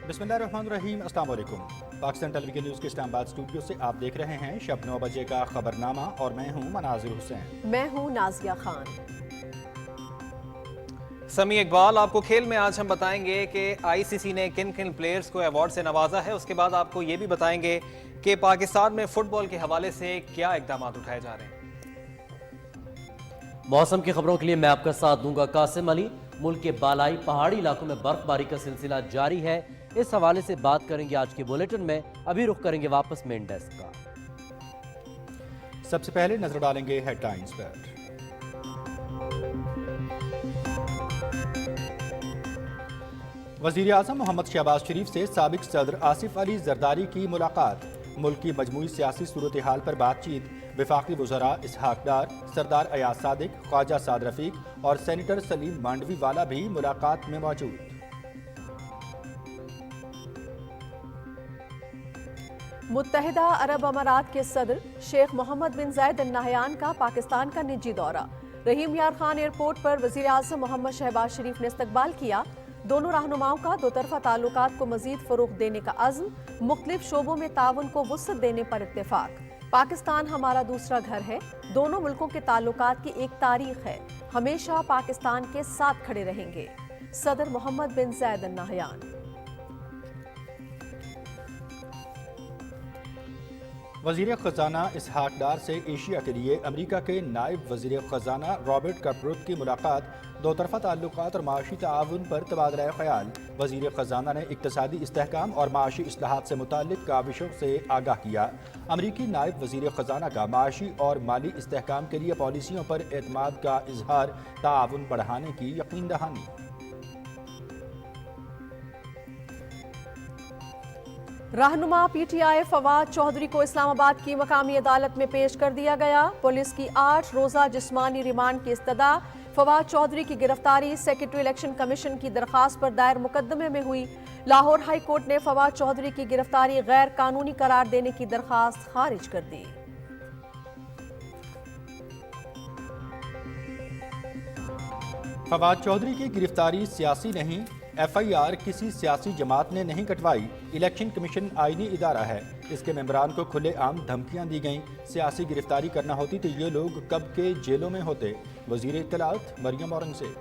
बिस्मिल्लाहिर्रहमानिर्रहीम, अस्सलाम वालेकुम। पाकिस्तान टेलीविजन न्यूज़ के इस्लामाबाद स्टूडियो से आप देख रहे हैं शब 9 बजे का खबरनामा और मैं हूं मनाजिर हुसैन। मैं हूं नाजिया खान। समी इकबाल। आपको खेल में आज हम बताएंगे कि आईसीसी ने किन किन प्लेयर्स को अवार्ड से नवाजा है। उसके बाद आपको ये भी बताएंगे कि पाकिस्तान में फुटबॉल के हवाले से क्या इकदाम उठाए जा रहे हैं। मौसम की खबरों के लिए मैं आपका साथ दूंगा कासिम अली। मुल्क के बालाई पहाड़ी इलाकों में बर्फबारी का सिलसिला जारी है। इस हवाले से बात करेंगे आज के बुलेटिन में। अभी रुख करेंगे वापस मेन डेस्क का। सबसे पहले नजर डालेंगे हेडलाइंस पर। वज़ीर आज़म मोहम्मद शहबाज शरीफ से साबिक सदर आसिफ अली जरदारी की मुलाकात। मुल्क की मजमूई सियासी सूरत हाल पर बातचीत। वफाकी वज़रा इसहाक डार, सरदार अयाज सादिक, ख्वाजा साद रफीक और सेनेटर सलीम मांडवी वाला भी मुलाकात में मौजूद। मुत्तहिदा अरब अमारात के सदर शेख मोहम्मद बिन जायद अल नहयान का पाकिस्तान का निजी दौरा। रहीम यार खान एयरपोर्ट पर वज़ीर आज़म मोहम्मद शहबाज शरीफ ने इस्तकबाल किया। दोनों रहनुमाओं का दो तरफा ताल्लुकात को मजीद फरोग़ देने का अज़्म। मुख्तलिफ शोबों में ताउन को वुसअत देने पर इत्तेफाक। पाकिस्तान हमारा दूसरा घर है। दोनों मुल्कों के ताल्लुकात की एक तारीख है। हमेशा पाकिस्तान के साथ खड़े रहेंगे। सदर मोहम्मद बिन जायद अल नहयान। वज़ीर ख़ज़ाना इसहाक डार से एशिया के लिए अमेरिका के नायब वज़ीर ख़ज़ाना रॉबर्ट कपरुथ की मुलाकात। दो तरफा ताल्लुकात और माशी ताउन पर तबादला ख्याल। वज़ीर ख़ज़ाना ने इक़्तिसादी इस्तेहकाम और माशी इस्लाहात से मुताल्लिक़ काविशों से आगाह किया। अमरीकी नायब वज़ीर ख़ज़ाना का माशी और माली इस्तेहकाम के लिए पॉलिसियों पर एतमाद का इजहार। ताउन बढ़ाने की यकीन दहानी। रहनुमा पीटीआई फवाद चौधरी को इस्लामाबाद की मकामी अदालत में पेश कर दिया गया। पुलिस की 8 रोज़ा जिस्मानी रिमांड की इस्तदा। फवाद चौधरी की गिरफ्तारी सेक्रेटरी इलेक्शन कमीशन की दरखास्त पर दायर मुकदमे में हुई। लाहौर हाई कोर्ट ने फवाद चौधरी की गिरफ्तारी गैर कानूनी करार देने की दरखास्त खारिज कर दी। फवाद चौधरी की गिरफ्तारी सियासी नहीं, FIR किसी सियासी जमात ने नहीं कटवाई। इलेक्शन कमीशन आईनी इदारा है। इसके मेंबरान को खुले आम धमकियां दी गईं। सियासी गिरफ्तारी करना होती तो ये लोग कब के जेलों में होते। वजीर इत्तलात मरियम औरंगज़ेब।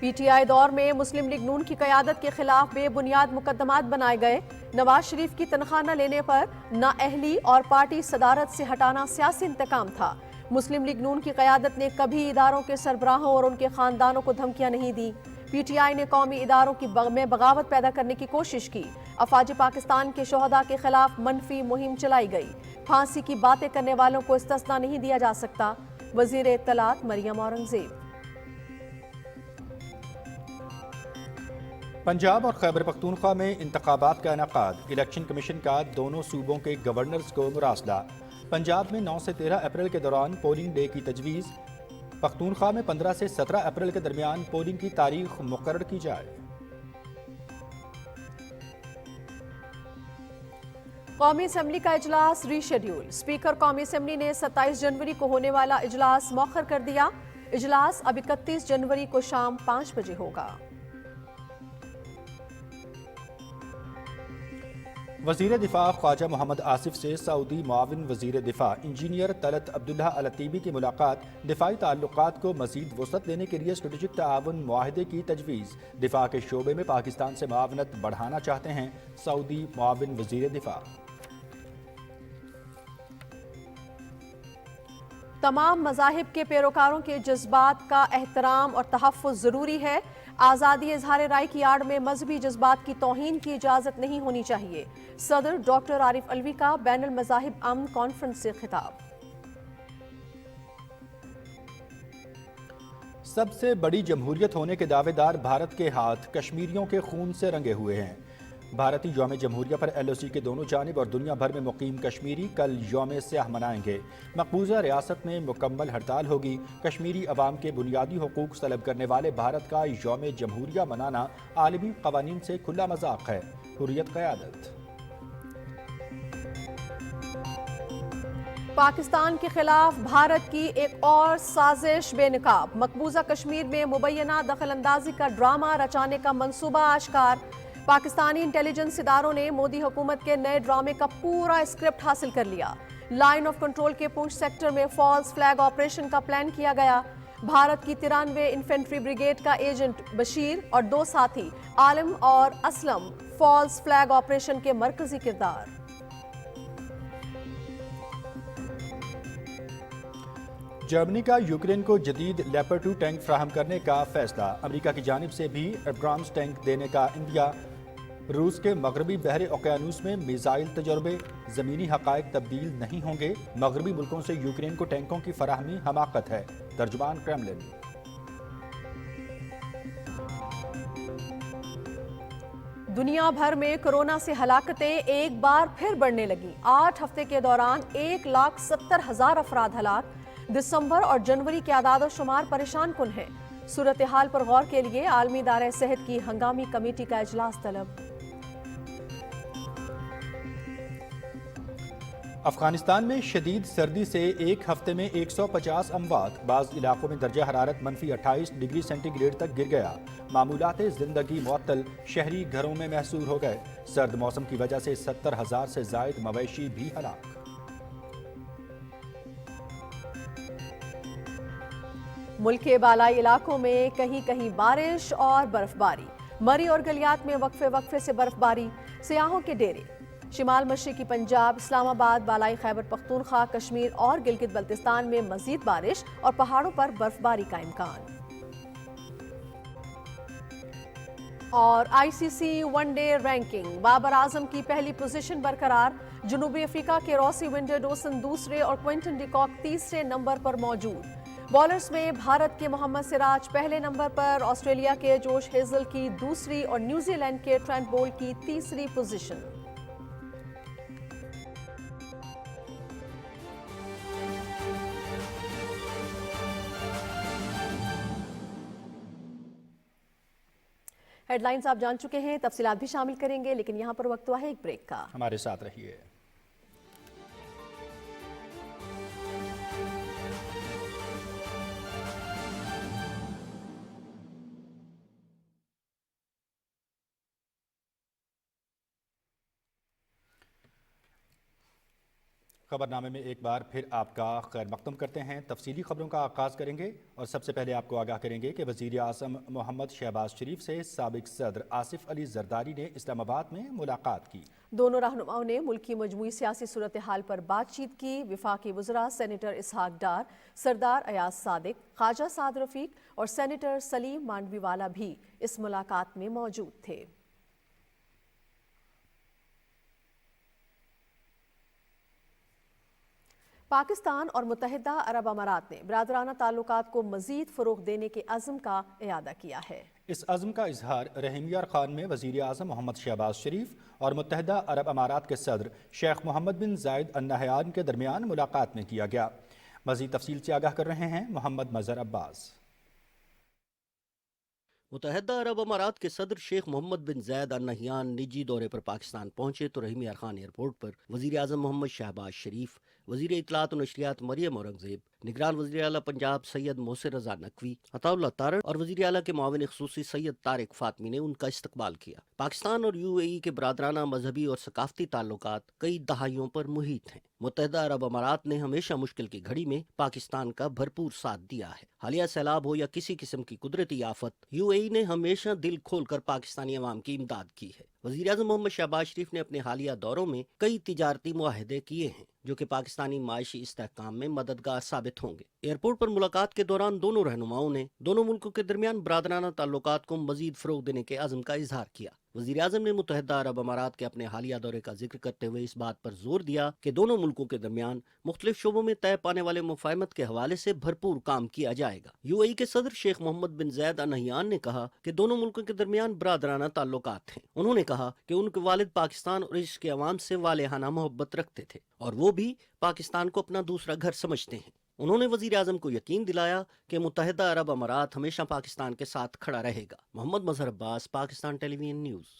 PTI दौर में मुस्लिम लीग नून की क़यादत के खिलाफ बेबुनियाद मुकदमात बनाए गए। नवाज शरीफ की तनख्वाह न लेने पर नाअहली और पार्टी सदारत से हटाना सियासी इंतकाम था। मुस्लिम लीग नून की क़यादत ने कभी इदारों के सरबराहों और उनके खानदानों को धमकियां नहीं दी। PTI ने कौमी इदारों की में बगावत पैदा करने की कोशिश की। अफवाज पाकिस्तान के शोहदा के खिलाफ मनफी मुहिम चलाई गई। फांसी की बातें करने वालों को इस्तिस्ना नहीं दिया जा सकता। वजीर इत्तलात मरियम औरंगज़ेब। पंजाब और खैबर पख्तूनख्वा में इंतखाबात का इनेकाद। इलेक्शन कमीशन का दोनों सूबों के गवर्नर्स को मुरासला। पंजाब में 9 से 13 अप्रैल के दौरान पोलिंग डे की तजवीज़। पख्तूनख्वा में 15 से 17 अप्रैल के दरमियान पोलिंग की तारीख मुकर्रर की जाए। कौमी असम्बली का इजलास रीशेड्यूल। स्पीकर कौमी असम्बली ने 27 जनवरी को होने वाला इजलास मौखर कर दिया। इजलास अब 31 जनवरी को शाम 5 बजे होगा। वज़ीर दिफा ख्वाजा मोहम्मद आसिफ से सऊदी मुआविन वज़ीर दिफा इंजीनियर तलत अब्दुल्ला अल अतीबी की मुलाकात। दिफाई ताल्लुकात को मज़ीद वसअत देने के लिए स्ट्रेटेजिक ताउन मुआहदे की तजवीज़। दिफा के शोबे में पाकिस्तान से मुआवनत बढ़ाना चाहते हैं सऊदी मुआविन वज़ीर दिफा। तमाम मज़ाहिब के पैरोकारों के जज्बात का एहतराम और तहफ़्फ़ुज़ ज़रूरी है। आज़ादी इज़हार राय की आड़ में मजहबी जज्बात की तौहीन की इजाज़त नहीं होनी चाहिए। सदर डॉक्टर आरिफ अलवी का बैनुल मज़ाहिब अमन कॉन्फ्रेंस से खिताब। सबसे बड़ी जमहूरियत होने के दावेदार भारत के हाथ कश्मीरियों के खून से रंगे हुए हैं। भारतीय यौम जमहूरिया पर LOC के दोनों जानिब और दुनिया भर में मुकीम कश्मीरी कल यौम स्याह मनाएंगे। मकबूजा रियासत में मुकम्मल हड़ताल होगी। कश्मीरी अवाम के बुनियादी हुकूक तलब करने वाले भारत का यौम जमहूरिया मनाना आलमी कवानीन से खुला मजाक है। हुर्रियत क़यादत। पाकिस्तान के खिलाफ भारत की एक और साजिश बेनकाब। मकबूजा कश्मीर में मुबैना दखलंदाजी का ड्रामा रचाने का मंसूबा आश्कार। पाकिस्तानी इंटेलिजेंस इदारों ने मोदी हुकूमत के नए ड्रामे का पूरा स्क्रिप्ट हासिल कर लिया। लाइन ऑफ कंट्रोल के पुंछ सेक्टर में फॉल्स फ्लैग ऑपरेशन का प्लान किया गया। भारत की 93 इन्फेंट्री ब्रिगेड का एजेंट बशीर और 2 साथी आलिम और असलम फॉल्स फ्लैग ऑपरेशन के मरकजी किरदार। जर्मनी का यूक्रेन को जदीद लेपर्ड 2 टैंक फ्राहम करने का फैसला। अमेरिका की जानिब से भी एब्राम्स टैंक देने का इंदिया। रूस के मगरबी बहरे ओकियानूस में मिसाइल तजर्बे। ज़मीनी हक़ाइक़ तब्दील नहीं होंगे। मगरबी मुल्कों से यूक्रेन को टैंकों की फराहमी हमाकत है। तर्जुमान क्रेमलिन। दुनिया भर में कोरोना से हलाकतें एक बार फिर बढ़ने लगी। 8 हफ्ते के दौरान 1,70,000 अफराद हलाक। दिसंबर और जनवरी के आदाद शुमार परेशान कुन है। सूरत हाल पर गौर के लिए आलमी इदारे सेहत की हंगामी कमेटी का इजलास तलब। अफगानिस्तान में शदीद सर्दी से एक हफ्ते में 150 अमवात। बाज़ इलाकों में दर्जा हरारत -28 डिग्री सेंटीग्रेड तक गिर गया। मामूलात ज़िंदगी मुअत्तल। शहरी घरों में महसूर हो गए। सर्द मौसम की वजह से 70,000 से ज़ायद मवेशी भी हलाक। मुल्क के बालाई इलाकों में कहीं कहीं बारिश और बर्फबारी। मरी और गलियात में वक्फे वक्फे से बर्फबारी। सियाहों के डेरे। शिमाल मशरिकी पंजाब, इस्लामाबाद, बालाई खैबर पख्तूनख्वा, कश्मीर और गिलगित बल्तिस्तान में मजीद बारिश और पहाड़ों पर बर्फबारी का इम्कान। और ICC one day ranking. Babar Azam की पहली पोजीशन बरकरार। जनूबी अफ्रीका के रॉसी विंडरडोसन दूसरे और क्विंटन डिकॉक तीसरे नंबर पर मौजूद। बॉलर्स में भारत के मोहम्मद सिराज पहले नंबर पर, ऑस्ट्रेलिया के जोश हेजल की दूसरी और न्यूजीलैंड के ट्रेंट बोल्ट की तीसरी पोजीशन। हेडलाइंस आप जान चुके हैं, तफसीलात भी शामिल करेंगे, लेकिन यहां पर वक्त हुआ है एक ब्रेक का। हमारे साथ रहिए। खबरनामे में एक बार फिर आपका खैर मकदम करते हैं। तफसीली खबरों का आगाज़ करेंगे और सबसे पहले आपको आगाह करेंगे कि वज़ीर आज़म मोहम्मद शहबाज शरीफ से साबिक सदर आसिफ अली जरदारी ने इस्लामाबाद में मुलाकात की। दोनों रहनुमाओं ने मुल्क की मजमूई सियासी सूरत हाल पर बातचीत की। वफाकी वज़रा सेनेटर इसहाक डार, सरदार अयाज सादिक, ख्वाजा साद रफीक और सेनेटर सलीम मांडवीवाला भी इस मुलाकात में मौजूद थे। पाकिस्तान और मुत्तहिदा अरब अमारात ने बिरादराना ताल्लुकात को मजीद फ़रोग़ देने के अज़्म का इयादा किया है। इस अज़्म का इजहार रहमियार खान में वज़ीर आज़म मोहम्मद शहबाज शरीफ और मुत्तहिदा अरब अमारात के सदर शेख मोहम्मद बिन जायद अल नहयान के दरमियान मुलाकात में किया गया। मज़ीद तफसील से आगाह कर रहे हैं मोहम्मद मज़हर अब्बास। मुत्तहिदा अरब अमारात के सदर शेख मोहम्मद बिन जायद अल नहयान निजी दौरे पर पाकिस्तान पहुंचे तो रहमियार खान एयरपोर्ट पर वज़ीर आज़म मोहम्मद शहबाज शरीफ, वज़ीर इत्तलात और नशरियात मरियम औरंगज़ेब, निगरान वज़ीर आला पंजाब सैयद मोहसिन रज़ा नकवी, अताउल्लाह तारड़ और वज़ीर आला के मुआविन ख़ुसूसी सैयद तारिक फ़ातमी ने उनका इस्तकबाल किया। पाकिस्तान और यूएई के बरादराना मजहबी और सकाफ़ती ताल्लुकात कई दहाइयों पर मुहित हैं। मुत्तहिदा अरब अमारात ने हमेशा मुश्किल की घड़ी में पाकिस्तान का भरपूर साथ दिया है। हालिया सैलाब हो या किसी किस्म की कुदरती आफत, यूएई ने हमेशा दिल खोल कर पाकिस्तानी अवाम की इमदाद की है। वज़ीर आज़म मोहम्मद शहबाज शरीफ ने अपने हालिया दौरों में कई तिजारती मुआहदे किए हैं जो कि पाकिस्तानी माशी इस्तेहकाम में मददगार साबित होंगे। एयरपोर्ट पर मुलाकात के दौरान दोनों रहनुमाओं ने दोनों मुल्कों के दरमियान बरादराना ताल्लुकात को मजीद फ़रोग़ देने के अज़्म का इजहार किया। वज़ीर आज़म ने मुत्तहिदा अरब अमारात के अपने हालिया दौरे का जिक्र करते हुए इस बात पर जोर दिया कि दोनों मुल्कों के दरमियान मुख्तलिफ शोबों में तय पाने वाले मुफाहमत के हवाले से भरपूर काम किया जाएगा। यूएई के सदर शेख मोहम्मद बिन जायद अल नहयान ने कहा कि दोनों मुल्कों के दरमियान बरादराना ताल्लुकात हैं। उन्होंने कहा कि उनके वालिद पाकिस्तान और इसके अवाम से वालेहाना मोहब्बत रखते थे और वो भी पाकिस्तान को अपना दूसरा घर समझते हैं। उन्होंने वज़ीर आज़म को यकीन दिलाया कि मुत्तहिदा अरब अमारात हमेशा पाकिस्तान के साथ खड़ा रहेगा। Mohammad Mazhar Abbas, Pakistan television news.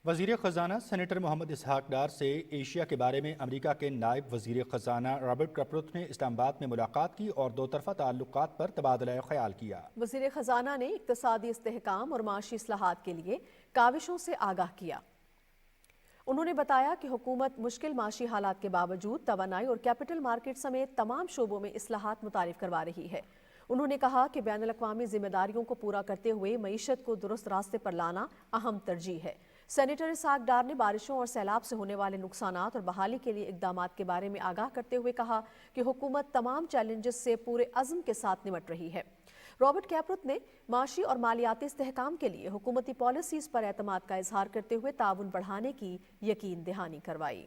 वज़ीर ख़जाना सेनेटर मोहम्मद इसहाक डार से एशिया के बारे में अमेरिका के नायब वज़ीर ख़जाना रॉबर्ट कपरुथ ने इस्लामाबाद में मुलाकात की और दो तरफ़ा ताल्लुकात पर तबादला ख्याल किया। वज़ीर ख़जाना ने इक़्तिसादी इस्तेहकाम और माशी इस्लाहात के लिए काविशों से आगाह किया। उन्होंने बताया कि हुकूमत मुश्किल माशी हालात के बावजूद तवानाई और कैपिटल मार्केट समेत तमाम शोबों में इस्लाहात मुतारिफ करवा रही है। उन्होंने कहा कि बैनुल अक़वामी जिम्मेदारियों को पूरा करते हुए मईशत को दुरुस्त रास्ते पर लाना अहम तरजीह है। सेनेटर इसहाक डार ने बारिशों और सैलाब से होने वाले नुकसानात और बहाली के लिए इक़दामात के बारे में आगाह करते हुए कहा कि हुकूमत तमाम चैलेंजेस से पूरे अज़्म के साथ निमट रही है। रॉबर्ट कैपरुथ ने माशी और मालियाती इस्तेहकाम के लिए हुकूमती पॉलिसीज़ पर एतमाद का इजहार करते हुए ताउन बढ़ाने की यकीन दहानी करवाई।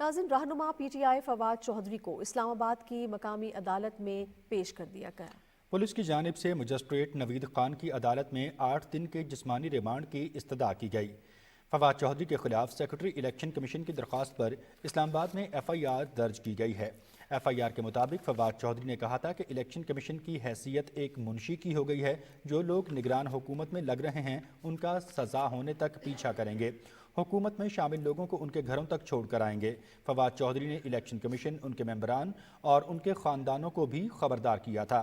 नाज़रीन, रहनुमा PTI फवाद चौधरी को इस्लामाबाद की मकामी अदालत में पेश कर दिया गया। पुलिस की जानिब से मजिस्ट्रेट नवीद खान की अदालत में 8 दिन के जिस्मानी रिमांड की इस्तदा की गई। फवाद चौधरी के खिलाफ सेक्रेटरी इलेक्शन कमीशन की दरख्वास्त पर इस्लामाबाद में FIR दर्ज की गई है। FIR के मुताबिक फवाद चौधरी ने कहा था कि इलेक्शन कमीशन की हैसियत एक मुंशी की हो गई है। जो लोग निगरान हुकूमत में लग रहे हैं उनका सज़ा होने तक पीछा करेंगे। हुकूमत में शामिल लोगों को उनके घरों तक छोड़ कर आएंगे। फवाद चौधरी ने इलेक्शन कमीशन, उनके मेंबरान और उनके ख़ानदानों को भी खबरदार किया था।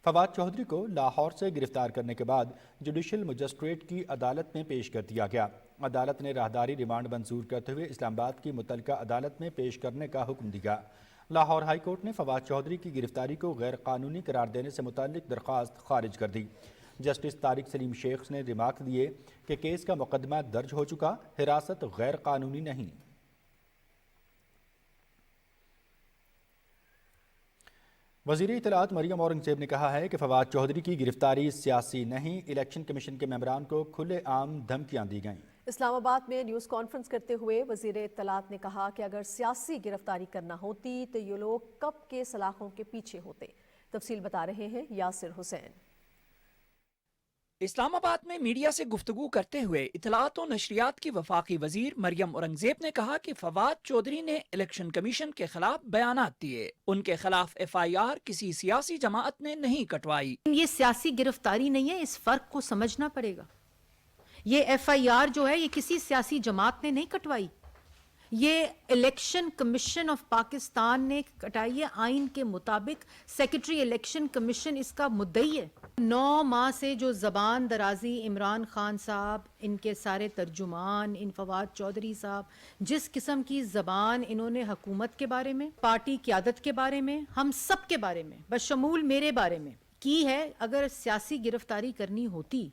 फवाद चौधरी को लाहौर से गिरफ्तार करने के बाद जुडिशल मजिस्ट्रेट की अदालत में पेश कर दिया गया। अदालत ने राहदारी रिमांड मंजूर करते हुए इस्लामाबाद की मुतलका अदालत में पेश करने का हुक्म दिया। लाहौर हाई कोर्ट ने फवाद चौधरी की गिरफ्तारी को गैर कानूनी करार देने से मुताल्लिक दरख्वास्त खारिज कर दी। जस्टिस तारिक सलीम शेख ने रिमार्क दिए कि केस का मुकदमा दर्ज हो चुका, हिरासत गैर कानूनी नहीं। वज़ीर इत्तलात मरियम औरंगज़ेब ने कहा है कि फवाद चौधरी की गिरफ्तारी सियासी नहीं, इलेक्शन कमीशन के मेंबरान को खुले आम धमकियां दी गईं। इस्लामाबाद में न्यूज़ कॉन्फ्रेंस करते हुए वज़ीर इत्तलात ने कहा कि अगर सियासी गिरफ्तारी करना होती तो ये लोग कब के सलाखों के पीछे होते। तफसील बता रहे हैं यासिर हुसैन। इस्लामाबाद में मीडिया से गुफ्तगू करते हुए इत्तलात और नशरियात की वफाकी वजीर मरियम औरंगजेब ने कहा कि फवाद चौधरी ने इलेक्शन कमीशन के खिलाफ बयानात दिए। उनके खिलाफ FIR किसी सियासी जमात ने नहीं कटवाई। ये सियासी गिरफ्तारी नहीं है, इस फर्क को समझना पड़ेगा। ये FIR जो है ये किसी सियासी जमात ने नहीं कटवाई, ये इलेक्शन कमीशन ऑफ पाकिस्तान ने कटाई है। आइन के मुताबिक सेक्रेटरी इलेक्शन कमीशन इसका मुद्दई है। 9 माह से जो जबान दराजी इमरान खान साहब, इनके सारे तर्जुमान, इन फवाद चौधरी साहब, जिस किस्म की जबान इन्होंने हुकूमत के बारे में, पार्टी क़यादत के बारे में, हम सब के बारे में, बशमूल मेरे बारे में की है। अगर सियासी गिरफ्तारी करनी होती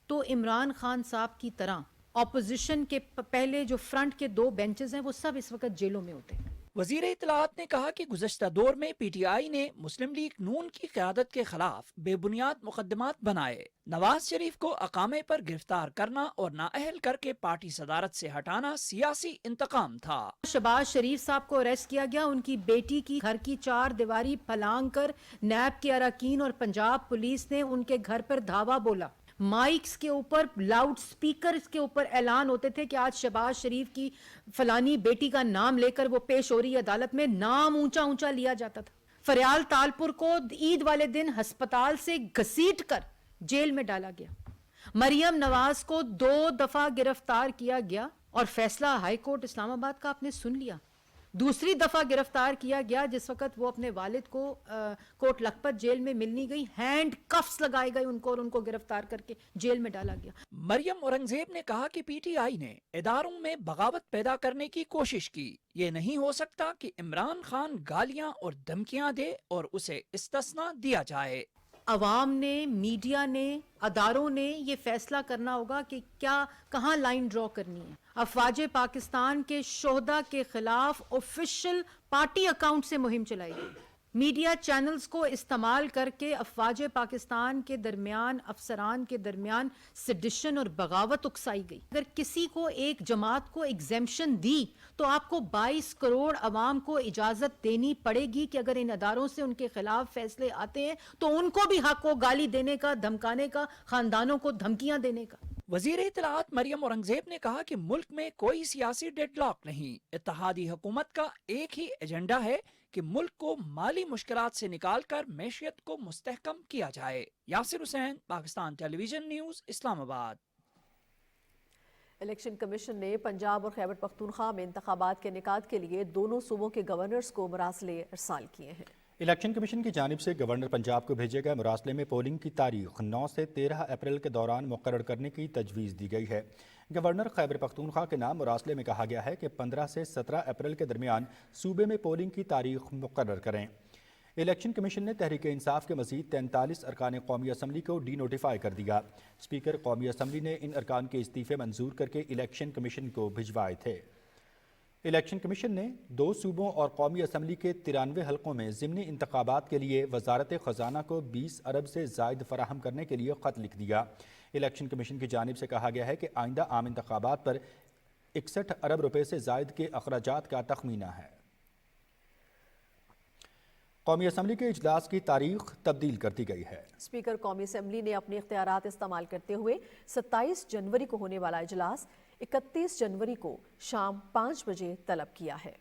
तो इमरान खान साहब की तरह ऑपोजिशन के पहले जो फ्रंट के 2 बेंचेस हैं वो सब इस वक्त जेलों में होते हैं। वजीर इत्तलात ने कहा कि गुज़श्ता दौर में PTI ने मुस्लिम लीग नून की क़यादत के खिलाफ बेबुनियाद मुकदमात बनाए। नवाज शरीफ को अकामे पर गिरफ्तार करना और नाअहल करके पार्टी सदारत से हटाना सियासी इंतकाम था। शहबाज शरीफ साहब को अरेस्ट किया गया, उनकी बेटी की घर की 4 दीवारी फलांग कर नैब के अरकान और पंजाब पुलिस ने उनके घर पर धावा बोला। माइक्स के ऊपर, लाउड स्पीकर के ऊपर ऐलान होते थे कि आज शहबाज शरीफ की फलानी बेटी का नाम लेकर वो पेश हो रही है अदालत में। नाम ऊंचा ऊंचा लिया जाता था। फरियाल तालपुर को ईद वाले दिन अस्पताल से घसीट कर जेल में डाला गया। मरियम नवाज को 2 दफा गिरफ्तार किया गया और फैसला हाई कोर्ट इस्लामाबाद का आपने सुन लिया। दूसरी दफा गिरफ्तार किया गया जिस वक्त वो अपने वालिद को कोट लखपत जेल में मिलनी गई, हैंड कफ्स लगाए गए उनको और उनको गिरफ्तार करके जेल में डाला गया। मरियम औरंगजेब ने कहा कि PTI ने इदारों में बगावत पैदा करने की कोशिश की। ये नहीं हो सकता कि इमरान खान गालियां और धमकियां दे और उसे इस्तिस्ना दिया जाए। अवाम ने, मीडिया ने, अदारों ने ये फैसला करना होगा कि क्या कहाँ लाइन ड्रॉ करनी है। अफवाज पाकिस्तान के शोहदा के खिलाफ ऑफिशियल पार्टी अकाउंट से मुहिम चलाई गई। मीडिया चैनल्स को इस्तेमाल करके अफवाज पाकिस्तान के दरमियान, अफसरान के दरमियान सेडिशन और बगावत उकसाई गई। अगर किसी को एक जमात को एग्जेम्पशन दी तो आपको 22 करोड़ अवाम को इजाजत देनी पड़ेगी कि अगर इन अदारों से उनके खिलाफ फैसले आते हैं तो उनको भी हक हो गाली देने का, धमकाने का, खानदानों को धमकियां देने का। वजीर इत्तलात मरियम औरंगजेब ने कहा कि मुल्क में कोई सियासी डेडलॉक नहीं। इत्तेहादी हुकूमत का एक ही एजेंडा है کہ ملک کو مالی مشکلات سے نکال کر معیشت کو مستحکم کیا جائے۔ یاسر حسین، پاکستان ٹیلی ویژن نیوز، اسلام آباد۔ الیکشن کمیشن نے پنجاب اور خیبر پختونخوا میں انتخابات کے انعقاد کے لیے دونوں صوبوں کے گورنرز کو مراسلے ارسال کیے ہیں۔ الیکشن کمیشن کی جانب سے گورنر پنجاب کو بھیجے گئے مراسلے میں پولنگ کی تاریخ 9 سے 13 اپریل کے دوران مقرر کرنے کی تجویز دی گئی ہے۔ گورنر خیبر پختونخوا کے نام مراسلے میں کہا گیا ہے کہ 15 سے 17 اپریل کے درمیان صوبے میں پولنگ کی تاریخ مقرر کریں۔ الیکشن کمیشن نے تحریک انصاف کے مزید 43 ارکان قومی اسمبلی کو ڈی نوٹیفائی کر دیا۔ اسپیکر قومی اسمبلی نے ان ارکان کے استعفے منظور کر کے الیکشن کمیشن کو بھجوائے تھے۔ الیکشن کمیشن نے 2 صوبوں اور قومی اسمبلی کے 93 حلقوں میں ضمنی انتخابات کے لیے وزارت خزانہ کو 20 ارب سے زائد فراہم کرنے کے لیے خط لکھ دیا۔ الیکشن کمیشن کی جانب سے کہا گیا ہے کہ آئندہ عام انتخابات پر 61 ارب روپے سے زائد کے اخراجات کا تخمینہ ہے۔ قومی اسمبلی کے اجلاس کی تاریخ تبدیل کر دی گئی ہے۔ اسپیکر قومی اسمبلی نے اپنے اختیارات استعمال کرتے ہوئے 27 جنوری کو ہونے والا اجلاس 31 جنوری کو شام 5 بجے طلب کیا ہے۔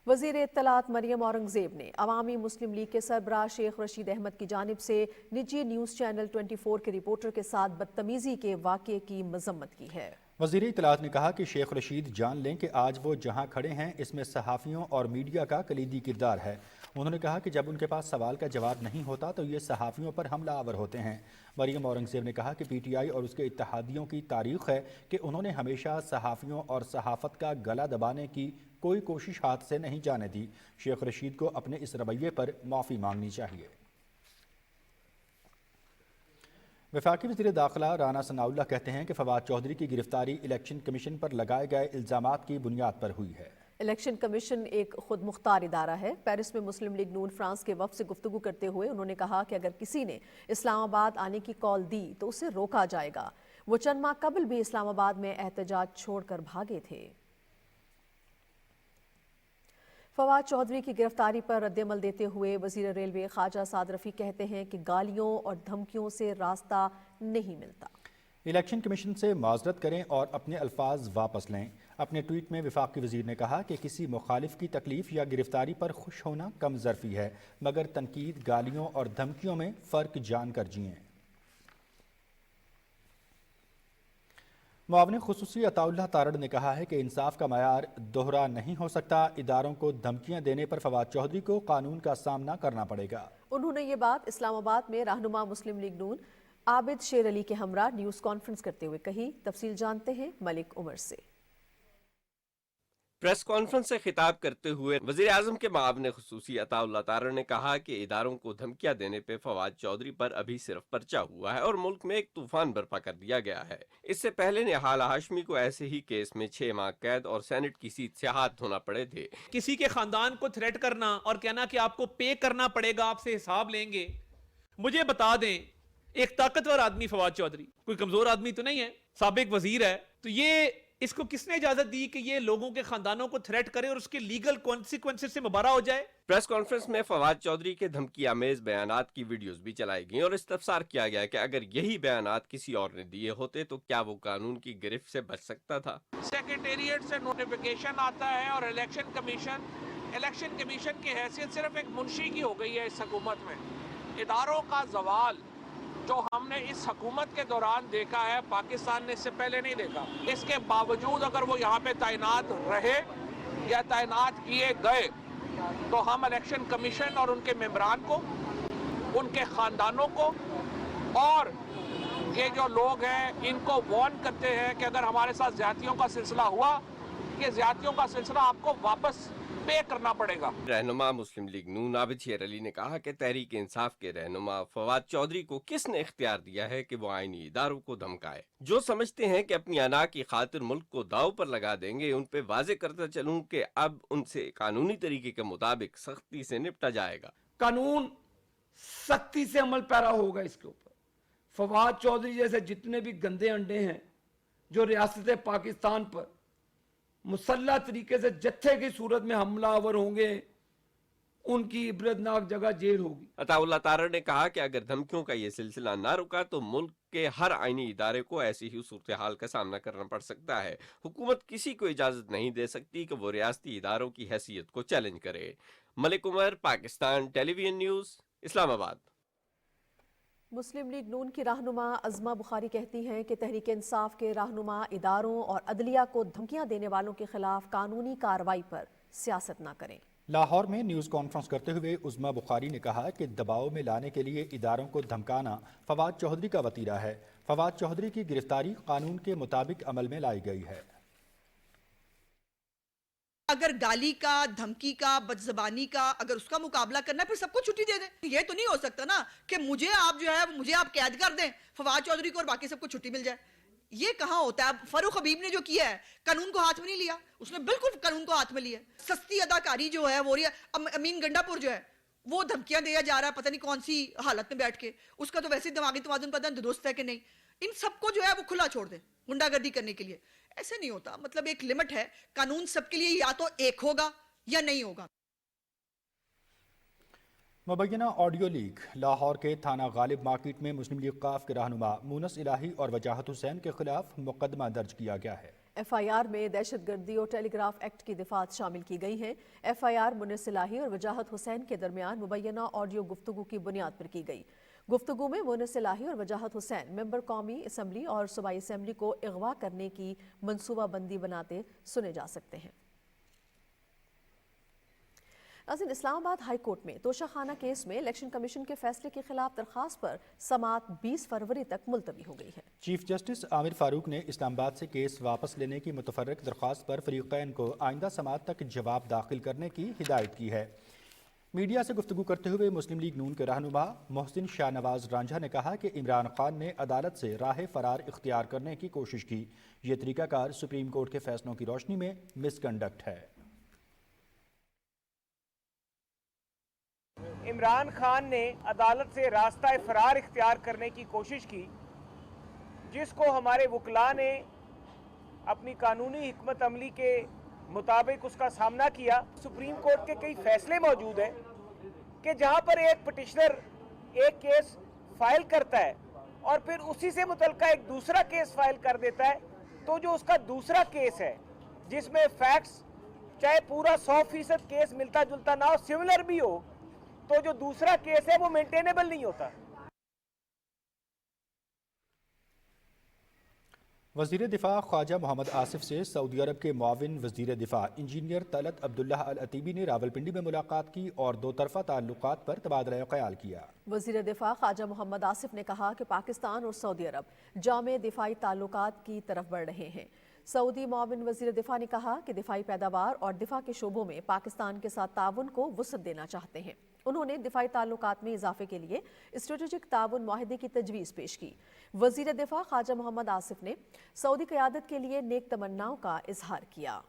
وزیر اطلاعات مریم اورنگزیب نے عوامی مسلم لیگ کے سربراہ شیخ رشید احمد کی جانب سے نجی نیوز چینل 24 کے رپورٹر کے ساتھ بدتمیزی کے واقعے کی مذمت کی ہے۔ وزیر اطلاعات نے کہا کہ شیخ رشید جان لیں کہ آج وہ جہاں کھڑے ہیں اس میں صحافیوں اور میڈیا کا کلیدی کردار ہے۔ انہوں نے کہا کہ جب ان کے پاس سوال کا جواب نہیں ہوتا تو یہ صحافیوں پر حملہ آور ہوتے ہیں۔ مریم اورنگزیب نے کہا کہ پی ٹی آئی اور اس کے اتحادیوں کی تاریخ ہے کہ انہوں نے ہمیشہ صحافیوں اور صحافت کا گلا دبانے کی کوئی کوشش ہاتھ سے نہیں جانے دی۔ شیخ رشید کو اپنے اس رویے پر معافی مانگنی چاہیے۔ وفاقی وزیر داخلہ رانا ثناء اللہ کہتے ہیں کہ فواد چودھری کی گرفتاری الیکشن کمیشن پر لگائے گئے الزامات کی بنیاد پر ہوئی ہے۔ الیکشن کمیشن ایک خود مختار ادارہ ہے۔ پیرس میں مسلم لیگ نون فرانس کے وفد سے گفتگو کرتے ہوئے انہوں نے کہا کہ اگر کسی نے اسلام آباد آنے کی کال دی تو اسے روکا جائے گا۔ وہ چند ماہ قبل بھی اسلام آباد میں احتجاج چھوڑ کر بھاگے تھے۔ فواد چودھری کی گرفتاری پر رد عمل دیتے ہوئے وزیر ریلوے خواجہ سعد رفیق کہتے ہیں کہ گالیوں اور دھمکیوں سے راستہ نہیں ملتا۔ الیکشن کمیشن سے معذرت کریں اور اپنے الفاظ واپس لیں۔ اپنے ٹویٹ میں وفاقی وزیر نے کہا کہ کسی مخالف کی تکلیف یا گرفتاری پر خوش ہونا کم ظرفی ہے، مگر تنقید، گالیوں اور دھمکیوں میں فرق جان کر جئیں۔ معاون خصوصی عطا اللہ تارڑ نے کہا ہے کہ انصاف کا معیار دوہرا نہیں ہو سکتا۔ اداروں کو دھمکیاں دینے پر فواد چودھری کو قانون کا سامنا کرنا پڑے گا۔ انہوں نے یہ بات اسلام آباد میں رہنما مسلم لیگ نون عابد شیر علی کے ہمراہ نیوز کانفرنس کرتے ہوئے کہی۔ تفصیل جانتے ہیں ملک عمر سے۔ پریس کانفرنس سے خطاب کرتے ہوئے وزیر اعظم کے معاون خصوصی عطا اللہ تارڑ نے کہا کہ اداروں کو دھمکیاں دینے پہ فواد چودھری پر ابھی صرف پرچہ ہوا ہے اور ملک میں ایک طوفان برپا کر دیا گیا ہے۔ اس سے پہلے نہال ہاشمی کو ایسے ہی کیس میں 6 ماہ قید اور سینٹ کی سیٹ سے ہاتھ دھونا پڑے تھے۔ کسی کے خاندان کو تھریٹ کرنا اور کہنا کہ آپ کو پے کرنا پڑے گا، آپ سے حساب لیں گے۔ مجھے بتا دیں، ایک طاقتور آدمی فواد چودھری کوئی کمزور آدمی تو نہیں ہے، سابق وزیر ہے، تو یہ اس کو کس نے اجازت دی کہ یہ لوگوں کے خاندانوں کو تھریٹ کرے اور اس کے لیگل کانسیکوینسز سے مبارہ ہو جائے؟ پریس کانفرنس میں فواد چودھری کے دھمکی آمیز بیانات کی ویڈیوز بھی چلائی گئیں اور استفسار کیا گیا کہ اگر یہی بیانات کسی اور نے دیے ہوتے تو کیا وہ قانون کی گرفت سے بچ سکتا تھا؟ سیکریٹریٹ سے نوٹیفیکیشن آتا ہے اور الیکشن کمیشن کی حیثیت صرف ایک منشی کی ہو گئی ہے اس حکومت میں۔ اداروں کا زوال جو ہم نے اس حکومت کے دوران دیکھا ہے، پاکستان نے اس سے پہلے نہیں دیکھا۔ اس کے باوجود اگر وہ یہاں پہ تعینات رہے یا تعینات کیے گئے تو ہم الیکشن کمیشن اور ان کے ممبران کو، ان کے خاندانوں کو اور یہ جو لوگ ہیں ان کو وارن کرتے ہیں کہ اگر ہمارے ساتھ زیادتیوں کا سلسلہ ہوا، یہ زیادتیوں کا سلسلہ آپ کو واپس پے کرنا پڑے گا۔ رہنما مسلم لیگ نون عابد شیر علی نے کہا کہ تحریک انصاف کے رہنما فواد چودھری کو کس نے اختیار دیا ہے کہ وہ آئینی اداروں کو دھمکائے؟ جو سمجھتے ہیں کہ اپنی انا کی خاطر ملک کو داؤ پر لگا دیں گے، ان پہ واضح کرتا چلوں کہ اب ان سے قانونی طریقے کے مطابق سختی سے نپٹا جائے گا۔ قانون سختی سے عمل پیرا ہوگا اس کے اوپر۔ فواد چودھری جیسے جتنے بھی گندے انڈے ہیں جو ریاست پاکستان پر مسلح طریقے سے جتھے کی صورت میں حملہ آور ہوں گے، उनकी इबरतनाक जगह जेल होगी। अताउल्लाह तारड़ ने कहा कि अगर धमकियों का ये सिलसिला ना रुका तो मुल्क के हर आईनी इदारे को ऐसी ही सूरत हाल का सामना करना पड़ सकता है। हुकूमत किसी को इजाजत नहीं दे सकती कि वो रियासती इदारों की हैसियत को चैलेंज करे। Malik Umar, Pakistan television news, Islamabad. मुस्लिम लीग नून की रहनुमा अज़मा बुखारी कहती हैं कि तहरीक इंसाफ के रहनुमा इदारों और अदलिया को धमकियां देने वालों के खिलाफ कानूनी कार्रवाई पर सियासत न करें। लाहौर में न्यूज़ कॉन्फ्रेंस करते हुए उज़मा बुखारी ने कहा कि दबाव में लाने के लिए इदारों को धमकाना फवाद चौधरी का वतीरा है। फवाद चौधरी की गिरफ्तारी कानून के मुताबिक अमल में लाई गई है। अगर गाली का, धमकी का, बदजबानी का अगर उसका मुकाबला करना है, फिर सबको छुट्टी दे दें। ये तो नहीं हो सकता ना कि मुझे आप कैद कर दें, फवाद चौधरी को, और बाकी सबको छुट्टी मिल जाए। ये कहाँ होता है? फारूक हबीब ने जो किया है, कानून को हाथ में नहीं लिया, उसने बिल्कुल कानून को हाथ में लिया। सस्ती अदाकारी जो है वो अमीन गंडापुर जो है वो धमकियां दिया जा रहा है पता नहीं कौन सी हालत में बैठ के, उसका तो वैसे दिमागी तवाज़ुन पता नहीं दुरुस्त है कि नहीं। इन सबको जो है वो खुला छोड़ दे गुंडागर्दी करने के लिए। ऐसे नहीं होता, मतलब एक लिमिट है। कानून सबके लिए या तो एक होगा या नहीं होगा। मुबैना ऑडियो लीक। लाहौर के थाना गालिब मार्केट में मुस्लिम लीग काफ के रहनुमा मूनस इलाही और वजाहत हुसैन के खिलाफ मुकदमा दर्ज किया गया है। FIR में दहशतगर्दी और टेलीग्राफ एक्ट की दिफात शामिल की गई हैं। FIR मुनस इलाही और वजाहत हुसैन के दरमियान मुबैना ऑडियो गुफ्तगू की बुनियाद पर की गई। गुफ्तगू में मुनस इलाही और वजाहत हुसैन मेंबर कौमी असम्बली और सूबाई असम्बली को अगवा करने की मनसूबा बंदी बनाते सुने जा सकते हैं। नाज़रीन, इस्लामाबाद हाई कोर्ट में तोशाखाना केस में इलेक्शन कमीशन के फैसले के खिलाफ दरखास्त पर समाअत 20 फरवरी तक मुलतवी हो गई है। चीफ जस्टिस आमिर फारूक ने इस्लामाबाद से केस वापस लेने की मुतफर्रिक दरखास्त पर फरीक़ैन को आइंदा समाअत तक जवाब दाखिल करने की हिदायत की है। मीडिया से गुफ्तगू करते हुए मुस्लिम लीग नून के रहनुमा मोहसिन शाहनवाज रांझा ने कहा कि इमरान खान ने अदालत से राह फरार इख्तियार करने की कोशिश की। ये तरीकाकार सुप्रीम कोर्ट के फैसलों की रोशनी में मिसकंडक्ट है। इमरान खान ने अदालत से रास्ता फरार इख्तियार करने की कोशिश की, जिसको हमारे वकला ने अपनी कानूनी हिकमत अमली के मुताबिक उसका सामना किया। सुप्रीम कोर्ट के कई फैसले मौजूद हैं कि जहां पर एक पिटिशनर एक केस फाइल करता है और फिर उसी से मुतल्लिका एक दूसरा केस फाइल कर देता है, तो जो उसका दूसरा केस है जिसमें फैक्ट्स चाहे पूरा 100% केस मिलता जुलता ना हो, सिमिलर भी हो, तो जो दूसरा केस है वो मेंटेनेबल नहीं होता। वज़ीर दिफा ख्वाजा मोहम्मद आसिफ से सऊदी अरब के मुआविन वज़ीर दिफा इंजीनियर तलत अब्दुल्लाह अल अतीबी ने रावलपिंडी में मुलाकात की और दो तरफ़ा ताल्लुकात पर तबादला ख्याल किया। वज़ीर दिफा ख्वाजा मोहम्मद आसिफ ने कहा कि पाकिस्तान और सऊदी अरब जामे दिफाई ताल्लुकात की तरफ बढ़ रहे हैं। सऊदी मुआविन वज़ीर दिफा ने कहा कि दिफाई पैदावार और दिफा के शोबों में पाकिस्तान के साथ ताउन को वुसअत देना चाहते हैं। उन्होंने दिफाई ताल्लुकात में इजाफे के लिए स्ट्रेटेजिक ताउन मुआहदे की तजवीज़ पेश की। वज़ीर दिफा ख्वाजा मोहम्मद आसिफ ने सऊदी क़यादत के लिए नेक तमन्नाओं का इजहार किया।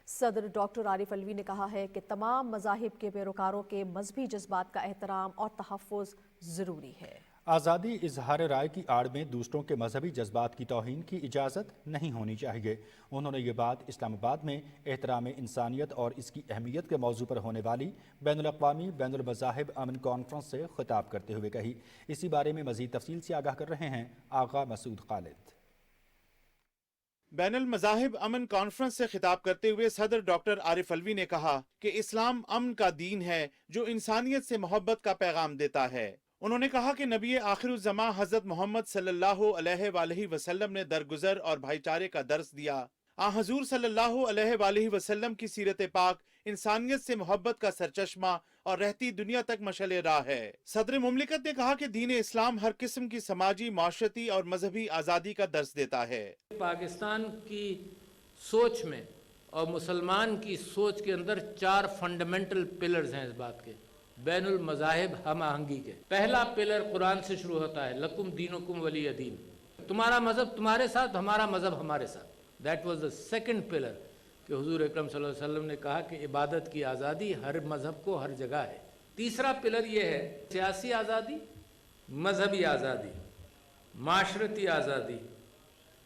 सदर डॉक्टर आरिफ अलवी ने कहा है कि तमाम मज़ाहिब के पैरोकारों के मजहबी जज्बात का एहतराम और तहफ़्फ़ुज़ ज़रूरी है। आज़ादी इजहार राय की आड़ में दूसरों के मजहबी जज्बात की तौहीन की इजाज़त नहीं होनी चाहिए। उन्होंने ये बात इस्लामाबाद में एहतराम इंसानियत और इसकी अहमियत के मौजू पर होने वाली बैनुल-अक़वामी बैनुल मज़ाहिब अमन कॉन्फ्रेंस से खिताब करते हुए कही। इसी बारे में मज़ीद तफसील से आगाह कर रहे हैं आगा मसूद खालिद। बैनुल मज़ाहिब अमन कॉन्फ्रेंस से खिताब करते हुए सदर डॉक्टर आरिफ अलवी ने कहा कि इस्लाम अमन का दीन है जो इंसानियत से मोहब्बत का पैगाम देता है। उन्होंने कहा कि नबी आखिरुज़्ज़मा हज़रत मोहम्मद सल्लल्लाहु अलैहि वसल्लम ने दरगुजर और भाईचारे का दर्स दिया। हुज़ूर सल्लल्लाहु अलैहि वसल्लम की सीरत पाक इंसानियत से मोहब्बत का सरचश्मा और रहती दुनिया तक मशअल राह है। सदर मुमलिकत ने कहा कि दीन इस्लाम हर किस्म की समाजी, माशरती और मजहबी आज़ादी का दर्स देता है। पाकिस्तान की सोच में और मुसलमान की सोच के अंदर 4 फंडामेंटल पिलर्स हैं इस बात के, बैनुल मज़ाहिब हम आहंगी के। पहला पिलर कुरान से शुरू होता है, लकुम दीनुकुम वली दीन, तुम्हारा मजहब तुम्हारे साथ, हमारा मजहब हमारे साथ। That was the second pillar कि हुजूर अकरम सल्लल्लाहु अलैहि वसल्लम ने कहा कि इबादत की आज़ादी हर मजहब को हर जगह है। तीसरा पिलर ये है सियासी आज़ादी, मजहबी आज़ादी, माशरती आज़ादी,